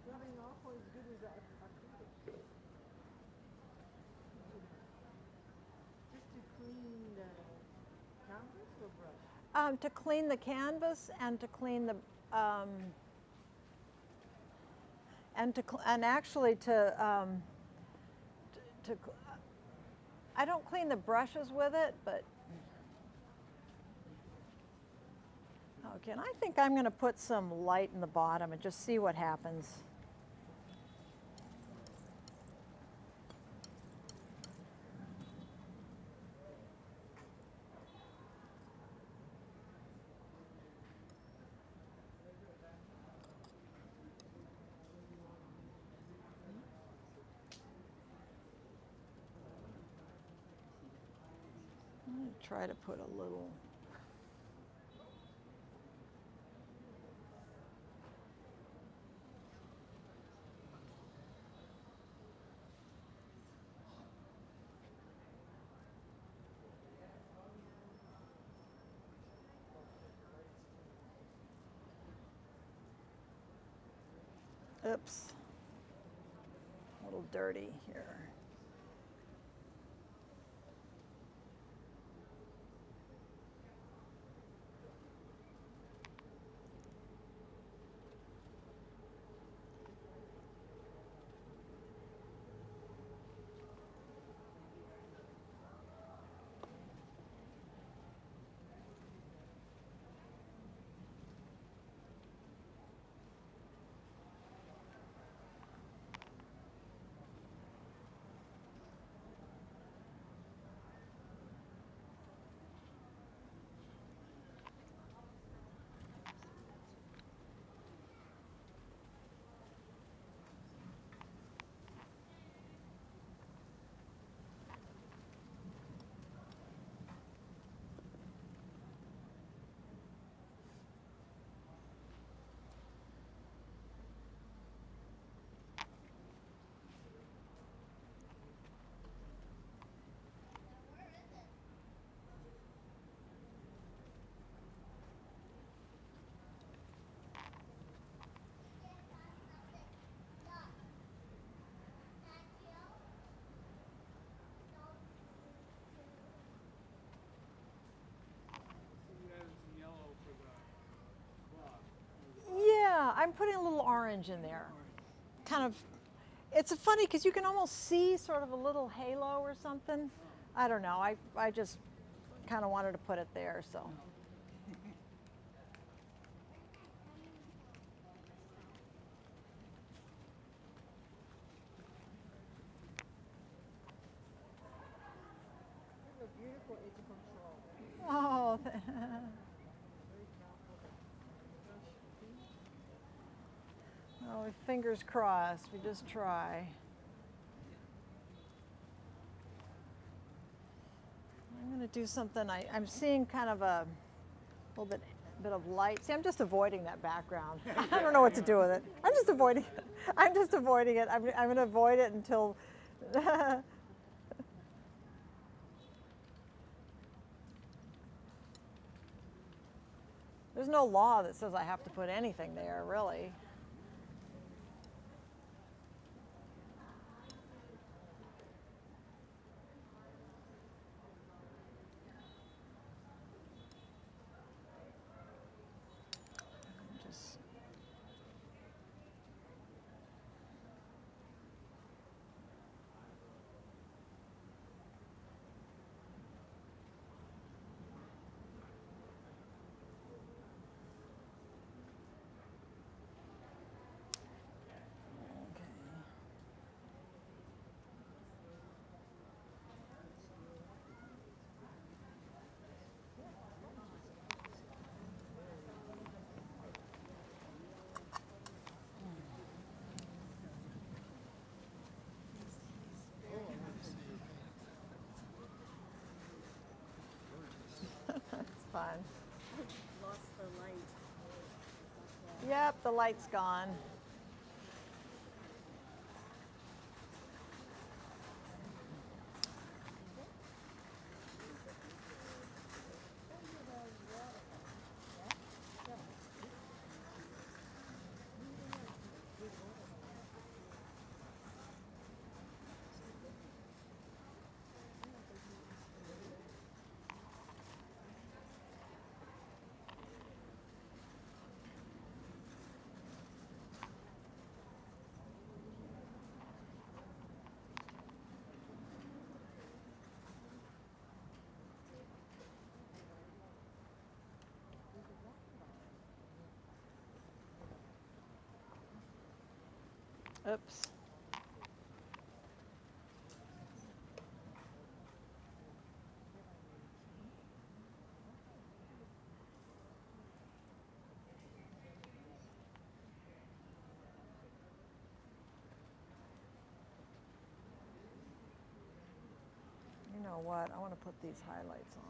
rubbing off was as good as acrylic. Just to clean the canvas or brush? To clean the canvas and to clean the and actually I don't clean the brushes with it, but okay. And I think I'm going to put some light in the bottom and just see what happens. I'm going to try to put a little. Oops, a little dirty here. putting a little orange in there. Kind of, it's funny because you can almost see sort of a little halo or something. I don't know, I just kind of wanted to put it there, so. Oh, oh, fingers crossed. We just try. I'm going to do something. I'm seeing kind of a little bit of light. See, I'm just avoiding that background. I don't know what to do with it. I'm just avoiding it. I'm just avoiding it. I'm going to avoid it until. There's no law that says I have to put anything there, really. Just fun. Lost the light. Yep, the light's gone. Oops. You know what? I want to put these highlights on.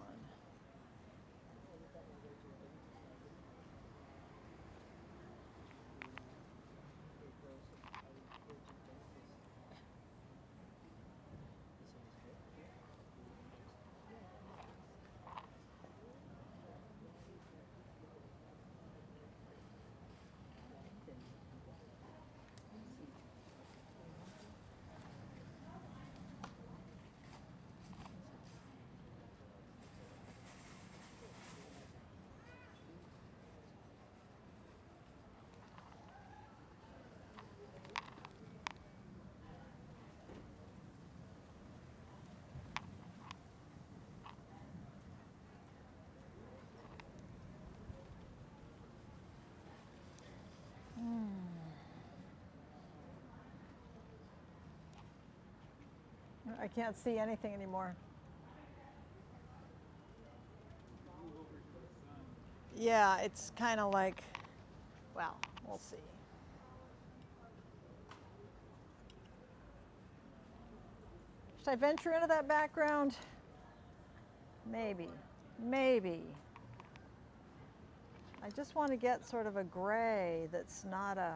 I can't see anything anymore. Yeah, it's kind of like, well, we'll see. Should I venture into that background? Maybe, maybe. I just want to get sort of a gray that's not a,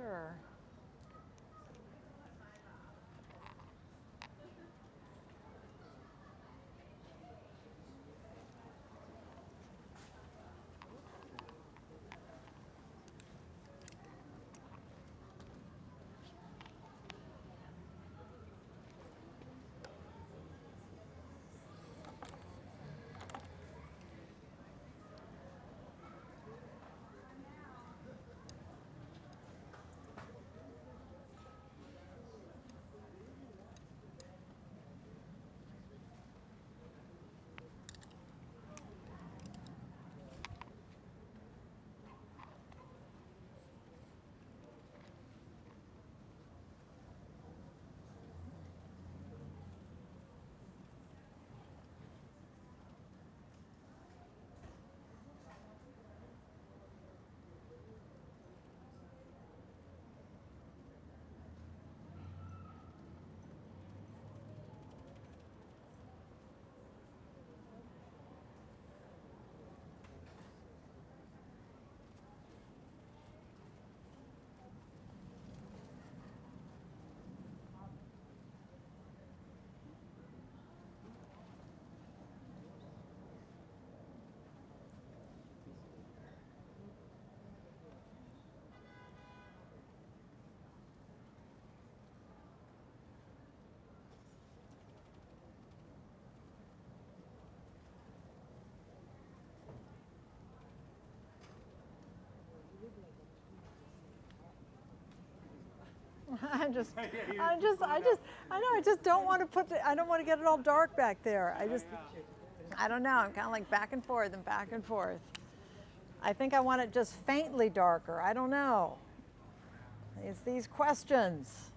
Sure. I know, I just don't want to I don't want to get it all dark back there. I don't know, I'm kind of like back and forth and back and forth. I think I want it just faintly darker, I don't know. It's these questions.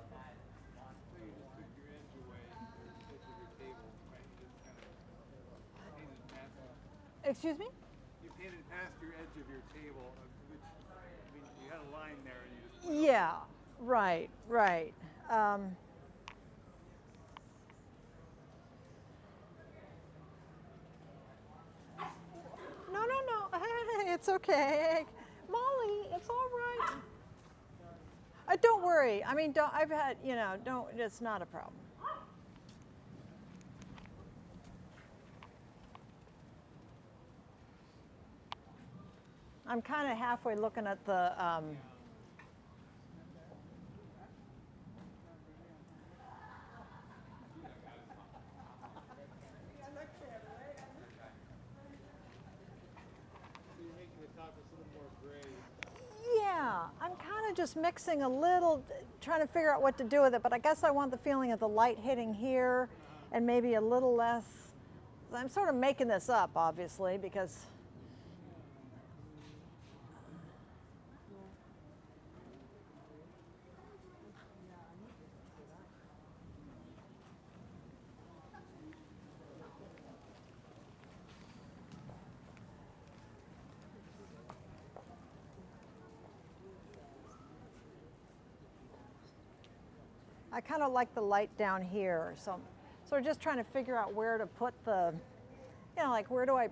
So you just took your edge away, or the edge of your table, right? You just kind of painted past it. Excuse me? You painted past your edge of your table, which, I mean, you had a line there and you just. Yeah, right, right. No. It's okay. Molly, it's all right. Don't worry. I mean, I've had, don't, it's not a problem. I'm kind of halfway looking at the, So you're making the top a little more gray. yeah, I'm kind of just mixing a little, trying to figure out what to do with it, but I guess I want the feeling of the light hitting here and maybe a little less. I'm sort of making this up, obviously, because I kind of like the light down here, so I'm sort of just trying to figure out where to put the, like where do I,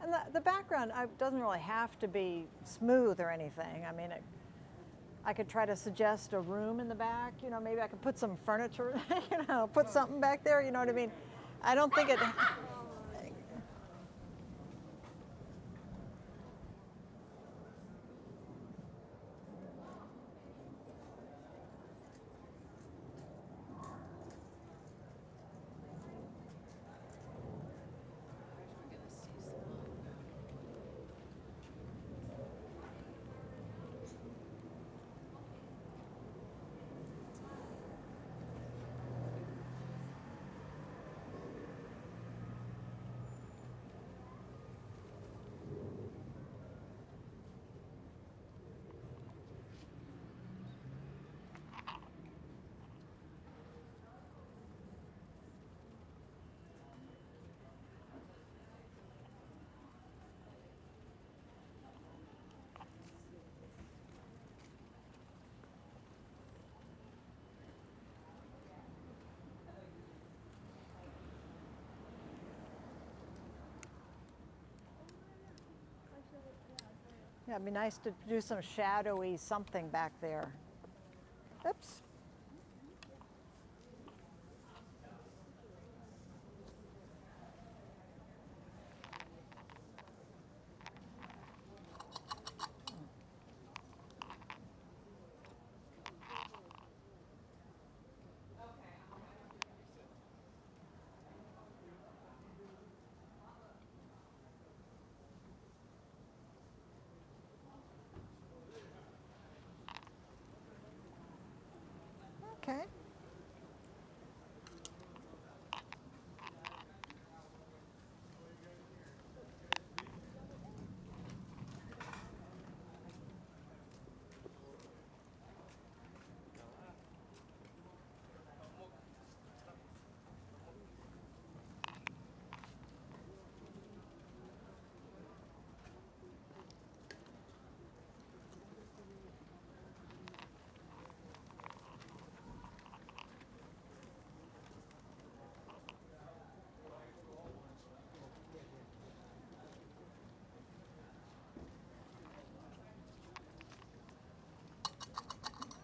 and the background doesn't really have to be smooth or anything. I mean, I could try to suggest a room in the back, maybe I could put some furniture, put something back there, you know what I mean? I don't think it, Yeah, it'd be nice to do some shadowy something back there. Oops. Okay.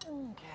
Okay.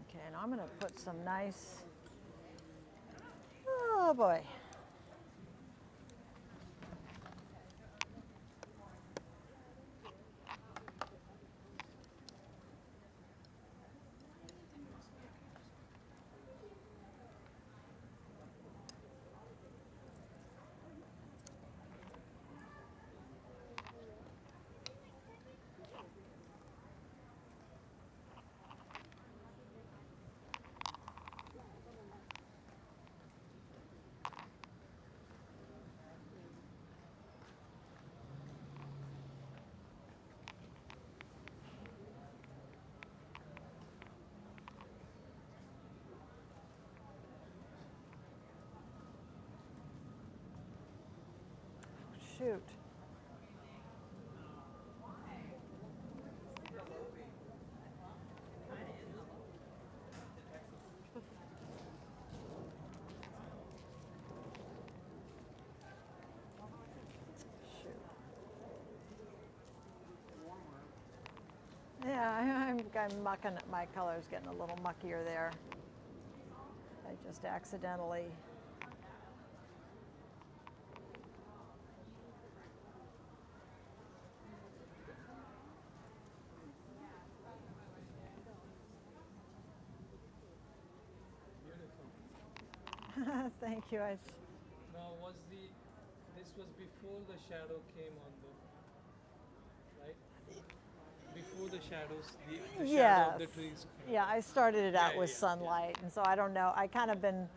Okay, and I'm going to put some nice, oh boy. Shoot. Yeah, I'm mucking it. My color's getting a little muckier there. I just accidentally. Thank you. Now, this was before the shadow came on the, right? Before the shadows, the shadow of the Yes. trees. Yeah, I started it out Yeah, with yeah, sunlight, and so I don't know. I kind of been,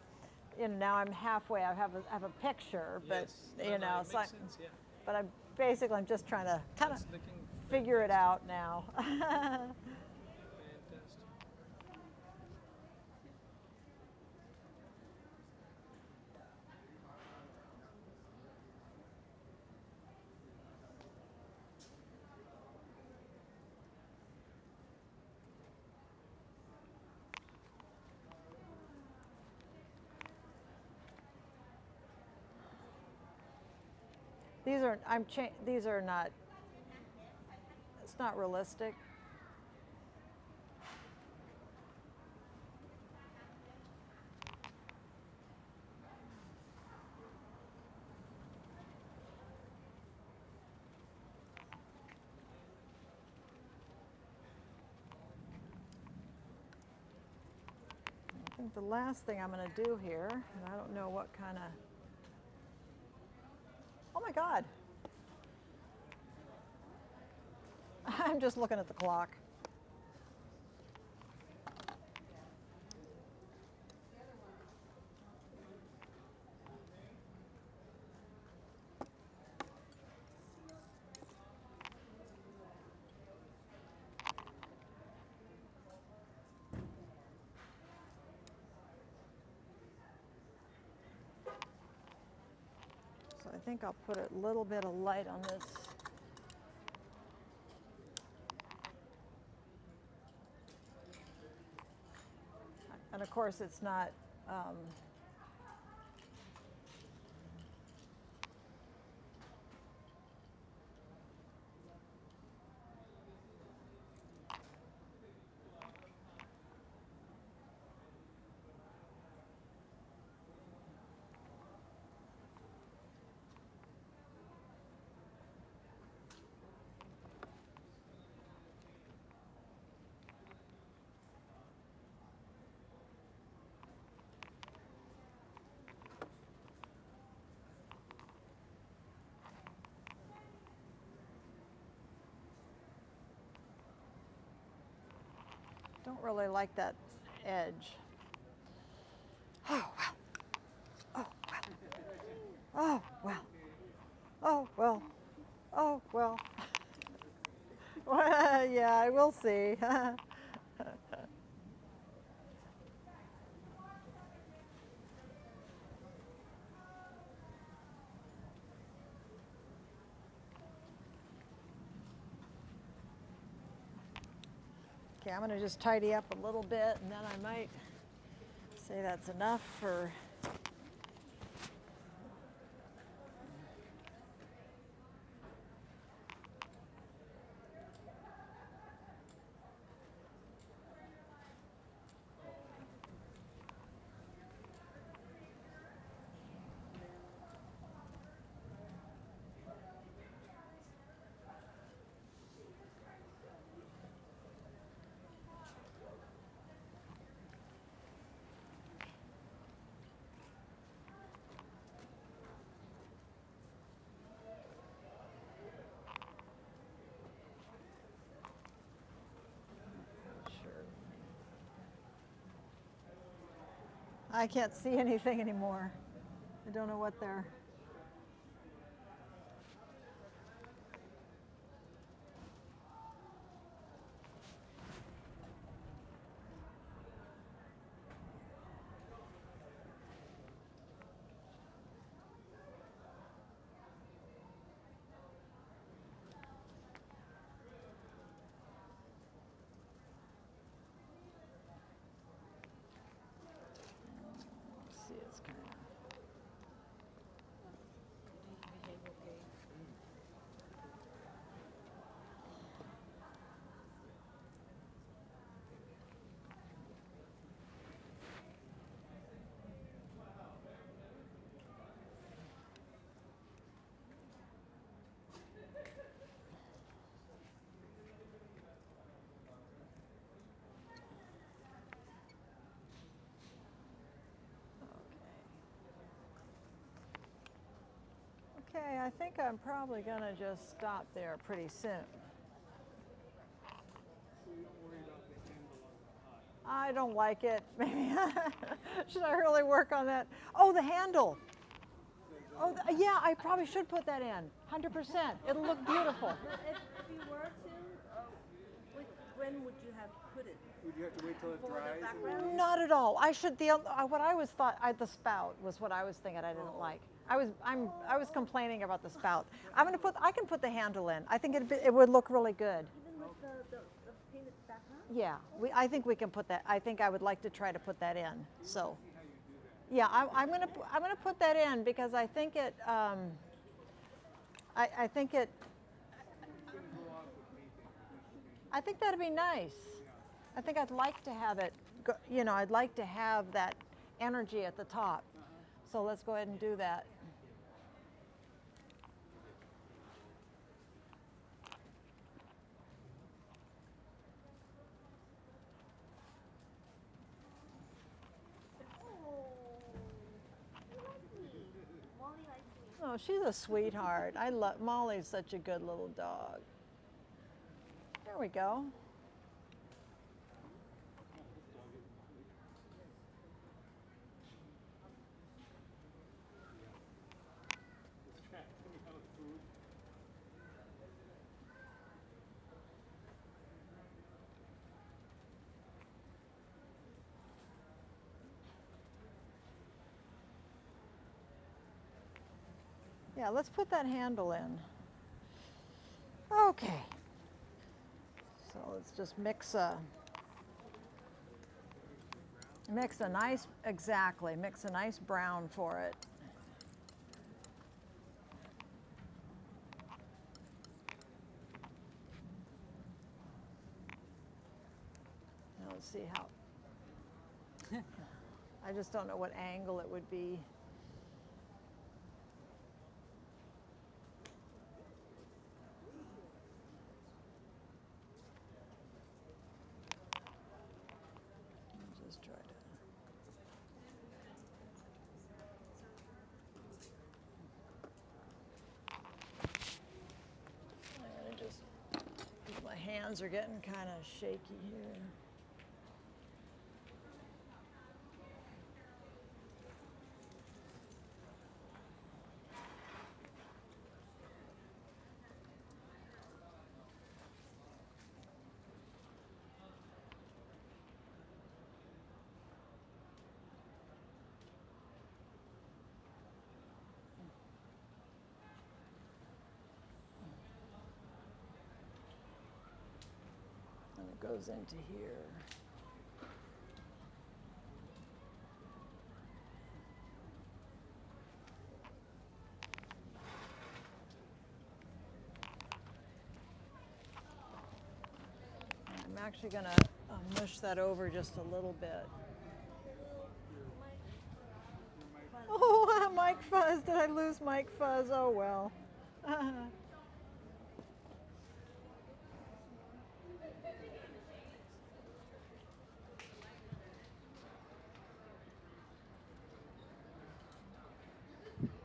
now I'm halfway. I have a picture, but Yes. you No, know, it so makes sense, yeah. but I'm just trying to kind of It's looking figure it fantastic. out now. Fantastic. These are not. It's not realistic. think the last thing I'm going to do here, and I don't know what kind of, oh my God. I'm just looking at the clock. So I think I'll put a little bit of light on this. And of course, it's not, don't really like that edge. Oh, well. Oh, well. Oh, well. Oh, well. Well, yeah, we'll see. Okay, I'm going to just tidy up a little bit, and then I might say that's enough for. I can't see anything anymore. I don't know what they're. Let's see, it's kind of. Okay, I think I'm probably going to just stop there pretty soon. I don't like it. Maybe should I really work on that? Oh, the handle. Oh, yeah, I probably should put that in. 100%. It'll look beautiful. If you were to, when would you have put it? Would you have to wait till it For the dries? background? Not at all. I should. What I was thought. The spout was what I was thinking. I didn't like. I was complaining about the spout. I can put the handle in. I think it would look really good. Even with the painted background? Yeah, I think we can put that. I think I would like to try to put that in. So, yeah, I'm gonna put that in because I think it. I think it. I think that'd be nice. I think I'd like to have it. I'd like to have that energy at the top. So let's go ahead and do that. Oh, she's a sweetheart. I love Molly's such a good little dog. There we go. Yeah, let's put that handle in. Okay. So let's just mix a nice, exactly, mix a nice brown for it. Now let's see how, I just don't know what angle it would be. Just try to. I'm gonna just, my hands are getting kind of shaky here. And it goes into here. I'm actually going to mush that over just a little bit. Oh, Mike Fuzz. Did I lose Mike Fuzz? Oh, well.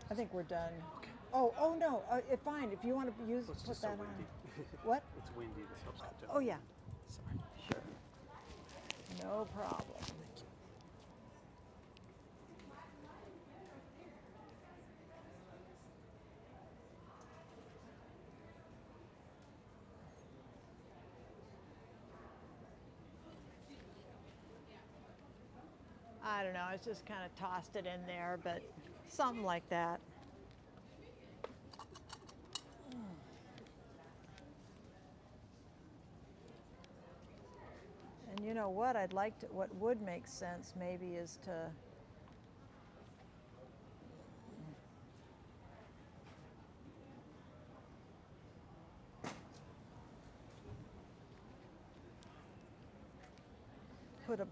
I think we're done. Okay. Oh no, fine. If you want to use, It's put just so that on. windy. What? It's windy. This helps cut down. Oh yeah. Sorry. Sure. No problem. I don't know. I just kind of tossed it in there, but something like that. And you know what? I'd like to. What would make sense maybe is to.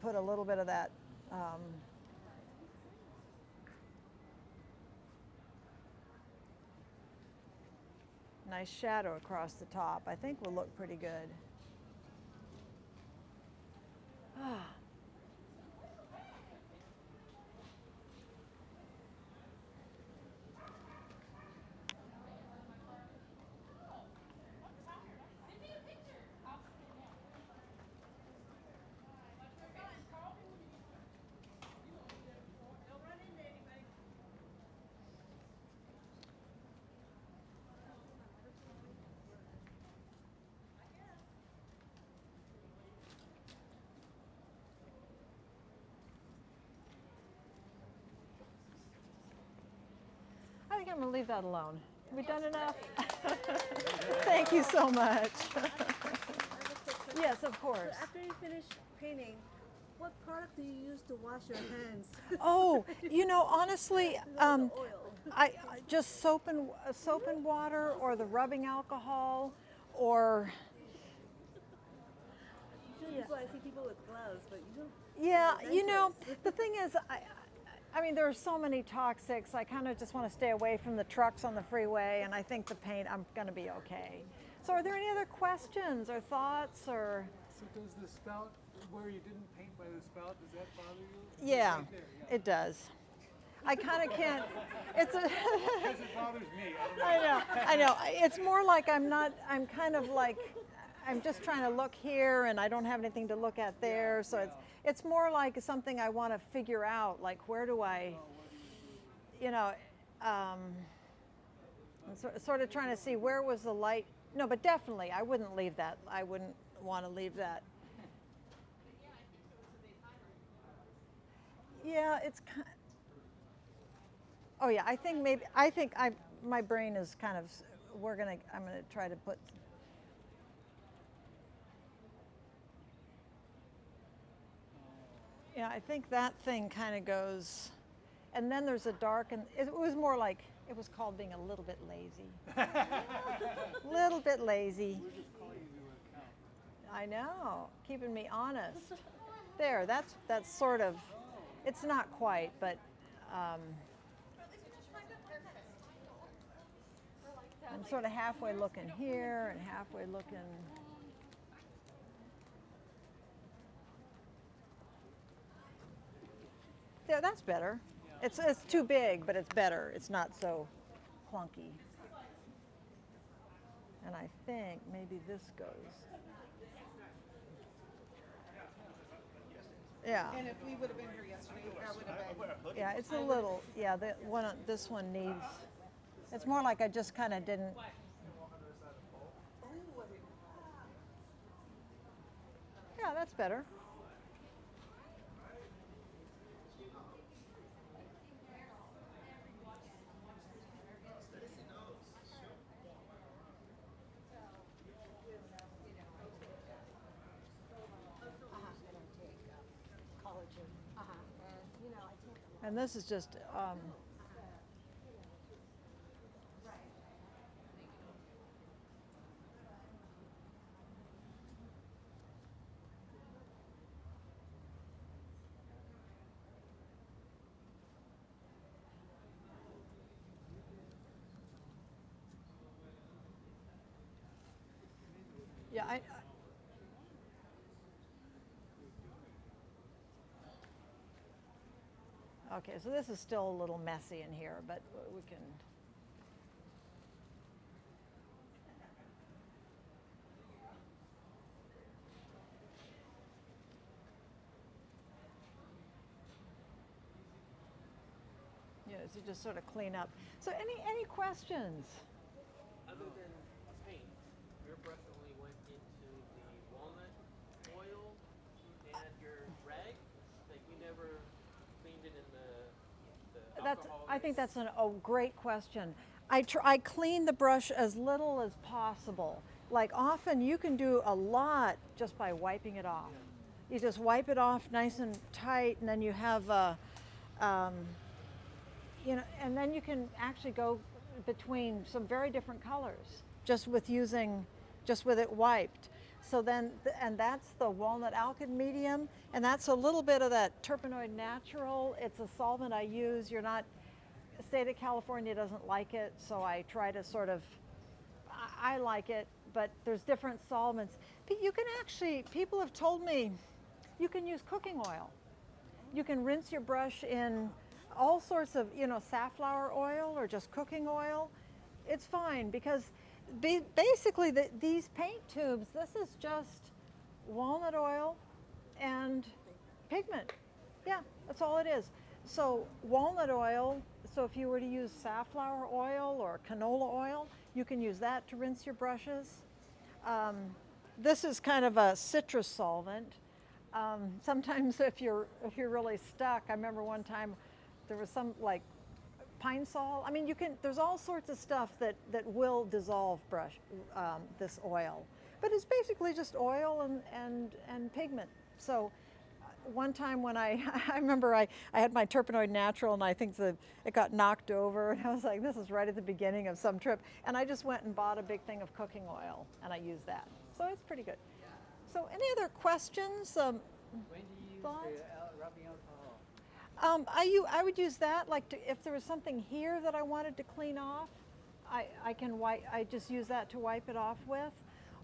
Put a little bit of that nice shadow across the top. I think will look pretty good. I think I'm going to leave that alone. Have we done enough? Thank you so much. Yes, of course. So after you finish painting, what product do you use to wash your hands? Oh, you know, honestly, Oil. I just soap and water, or the rubbing alcohol, or Usually I see people with gloves, but you don't. yeah, you're you know, adventurous. the thing is, I mean, there are so many toxics. I kind of just want to stay away from the trucks on the freeway, and I think the paint, I'm going to be okay. So, are there any other questions or thoughts or? So does the spout, where you didn't paint by the spout, does that bother you? Yeah, Right there, yeah. it does. I kind of can't. It's a. Does it bother I know. It's more like I'm kind of like, I'm just trying to look here and I don't have anything to look at there. So it's more like something I want to figure out, like where do I, you know, I'm sort of trying to see where was the light. No, but definitely I wouldn't leave that. I wouldn't want to leave that. Yeah, it's kind. Oh yeah, I think my brain is kind of. I'm gonna try to put. Yeah, I think that thing kind of goes, and then there's a dark, and it was more like it was called being a little bit lazy. Little bit lazy. I know, keeping me honest. There, that's sort of. It's not quite, but. I'm sort of halfway looking here and halfway looking. There, that's better. It's too big, but it's better. It's not so clunky. And I think maybe this goes. Yeah. And if we would have been here yesterday, that would have been. Yeah, it's a little. Yeah, this one needs. It's more like I just kind of didn't. Yeah, that's better. And this is just. Yeah, okay, so this is still a little messy in here, but we can. Yeah, so just sort of clean up. So any questions? Other than paint, your brush only went into the walnut oil and your rag? Like you never cleaned it in the alcohol? I think that's a great question. I clean the brush as little as possible. Like often you can do a lot just by wiping it off. You just wipe it off nice and tight, and then you have a, and then you can actually go between some very different colors just with it wiped. So then, and that's the walnut alkyd medium, and that's a little bit of that terpenoid natural. It's a solvent I use. State of California doesn't like it, so I try to sort of, I like it, but there's different solvents. But you can actually, people have told me, you can use cooking oil. You can rinse your brush in all sorts of, safflower oil or just cooking oil. It's fine because basically these paint tubes, this is just walnut oil and pigment. Yeah, that's all it is. So walnut oil, so if you were to use safflower oil or canola oil, you can use that to rinse your brushes. This is kind of a citrus solvent. Sometimes if you're really stuck, I remember one time there was some like pine sol. I mean, there's all sorts of stuff that will dissolve this oil, but it's basically just oil and pigment. So one time when I remember I had my terpenoid natural, and I think it got knocked over, and I was like, this is right at the beginning of some trip, and I just went and bought a big thing of cooking oil, and I used that. So it's pretty good. So any other questions? When do you use thoughts? the rubbing alcohol? I would use that, like if there was something here that I wanted to clean off, I just use that to wipe it off with,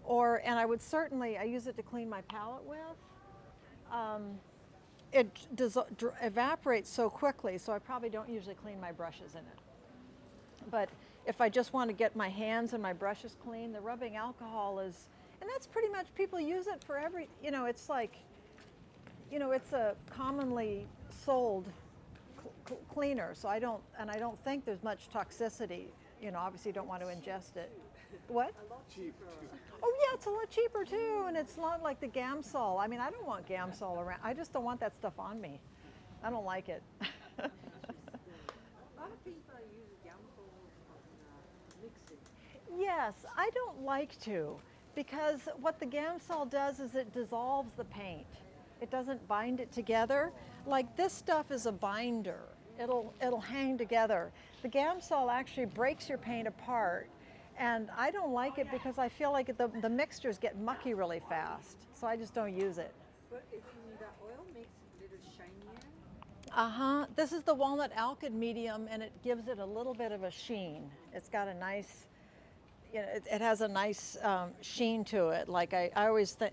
and I use it to clean my palette with. It evaporates so quickly, so I probably don't usually clean my brushes in it. But if I just want to get my hands and my brushes clean, the rubbing alcohol is, and that's pretty much, people use it for every, it's like, it's a commonly sold cleaner. So I don't think there's much toxicity. Obviously you don't want to ingest it. What? Oh yeah, it's a lot cheaper too, and it's not like the Gamsol. I mean, I don't want Gamsol around. I just don't want that stuff on me. I don't like it. A lot of people use Gamsol on mixing. Yes, I don't like to, because what the Gamsol does is it dissolves the paint. It doesn't bind it together. Like this stuff is a binder. It'll hang together. The Gamsol actually breaks your paint apart, and I don't like it because I feel like the mixtures get mucky really fast. So I just don't use it. But if the oil makes it a little shinier. Uh-huh. This is the walnut alkyd medium, and it gives it a little bit of a sheen. It's got a nice, it has a nice sheen to it. Like I always think,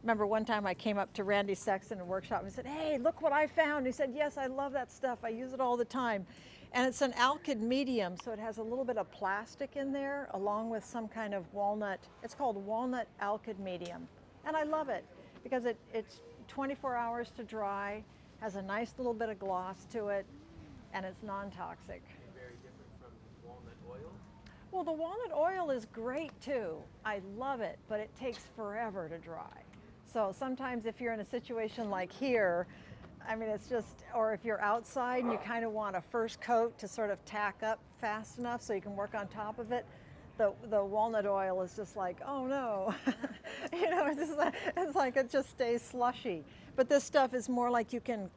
remember one time I came up to Randy Sexton in a workshop and said, hey, look what I found. He said, yes, I love that stuff. I use it all the time. And it's an alkyd medium, so it has a little bit of plastic in there along with some kind of walnut. It's called walnut alkyd medium. And I love it because it's 24 hours to dry, has a nice little bit of gloss to it, and it's non-toxic. Very different from walnut oil. Well, the walnut oil is great too. I love it, but it takes forever to dry. So sometimes if you're in a situation like here, I mean, it's just, or if you're outside and you kind of want a first coat to sort of tack up fast enough so you can work on top of it, the walnut oil is just like, oh no. It's like it just stays slushy. But this stuff is more like you can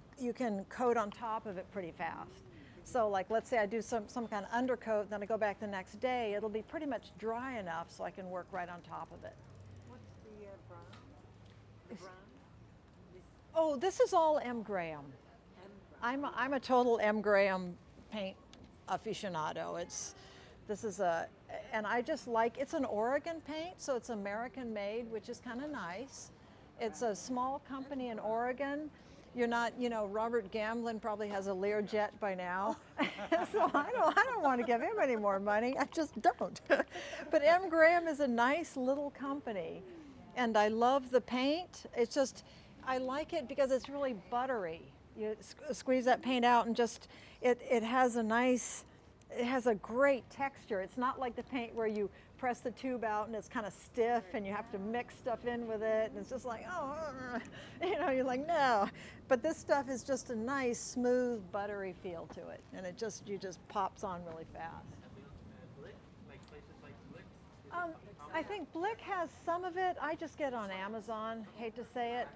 coat on top of it pretty fast. So like, let's say I do some kind of undercoat, then I go back the next day, it'll be pretty much dry enough so I can work right on top of it. What's the brown? The brown? Oh, this is all M. Graham. I'm a total M. Graham paint aficionado. And I just like, it's an Oregon paint, so it's American made, which is kind of nice. It's a small company in Oregon. You're not, Robert Gamblin probably has a Learjet by now. So I don't want to give him any more money. I just don't. But M. Graham is a nice little company. And I love the paint. It's just, I like it because it's really buttery. You squeeze that paint out and just, it has a great texture. It's not like the paint where you press the tube out and it's kind of stiff and you have to mix stuff in with it. And it's just like, you're like, no. But this stuff is just a nice, smooth, buttery feel to it. And you just pops on really fast. Blick, like places like Blick. I think Blick has some of it. I just get on Amazon, hate to say it.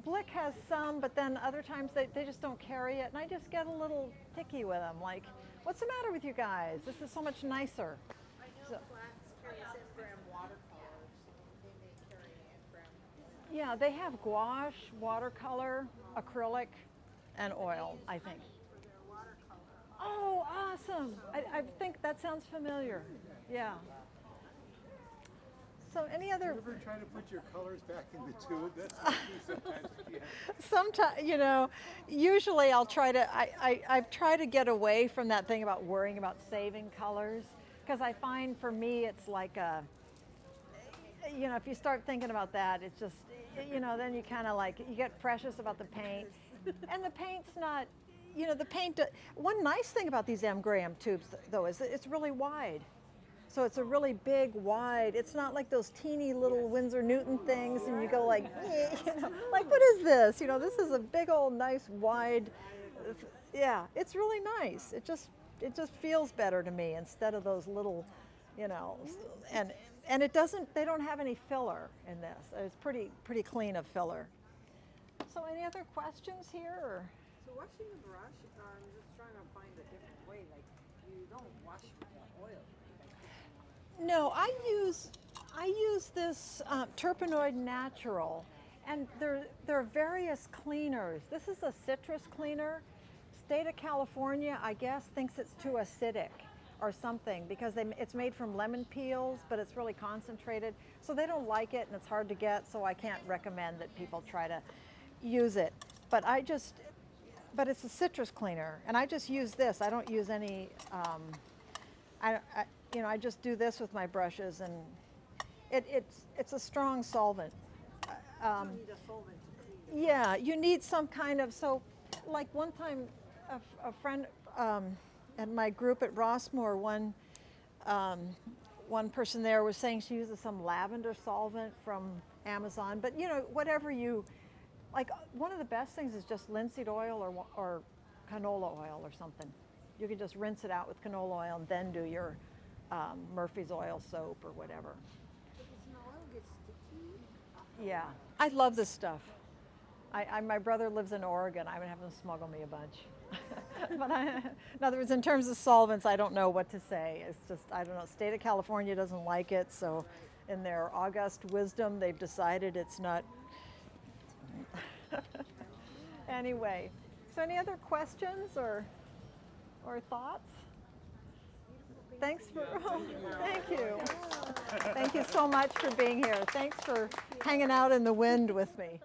Blick has some, but then other times they just don't carry it, and I just get a little ticky with them. Like, what's the matter with you guys? This is so much nicer. I know Flats carries M-Graham watercolors. They may carry M-Graham. Yeah, they have gouache, watercolor, acrylic, and oil, I think. For their watercolor. Oh, awesome. I think that sounds familiar. Yeah. So any other? You ever try to put your colors back in the tube? That's what you sometimes can't. Sometimes, usually I'll try to, I've tried to get away from that thing about worrying about saving colors, because I find for me it's like if you start thinking about that, it's just, then you kind of like, you get precious about the paint. And the paint's not, one nice thing about these M. Graham tubes though is that it's really wide. So it's a really big, wide, it's not like those teeny little Winsor Newton things and you go like, like what is this? This is a big old nice wide, yeah, it's really nice. It just feels better to me instead of those little, and it doesn't, they don't have any filler in this. It's pretty clean of filler. So any other questions here? Or? So washing the brush, I'm just trying to find a different way. Like, you don't wash with the oil. No, I use this Terpenoid Natural, and there are various cleaners. This is a citrus cleaner. State of California, I guess, thinks it's too acidic or something because it's made from lemon peels, but it's really concentrated. So they don't like it, and it's hard to get. So I can't recommend that people try to use it. But but it's a citrus cleaner, and I just use this. I don't use any. I just do this with my brushes, and it's a strong solvent. You need a solvent to clean it. Yeah, you need some kind of, so like one time a friend at my group at Rossmore, one person there was saying she uses some lavender solvent from Amazon, but whatever you, like one of the best things is just linseed oil or canola oil or something. You can just rinse it out with canola oil and then do your Murphy's oil soap or whatever. But this oil gets sticky. Yeah, I love this stuff. My brother lives in Oregon. I'm gonna have him smuggle me a bunch. But in other words, in terms of solvents, I don't know what to say. It's just, I don't know, state of California doesn't like it, so in their august wisdom, they've decided it's not. Anyway, so any other questions or thoughts? Thanks for, thank you. Thank you so much for being here. Thanks for hanging out in the wind with me.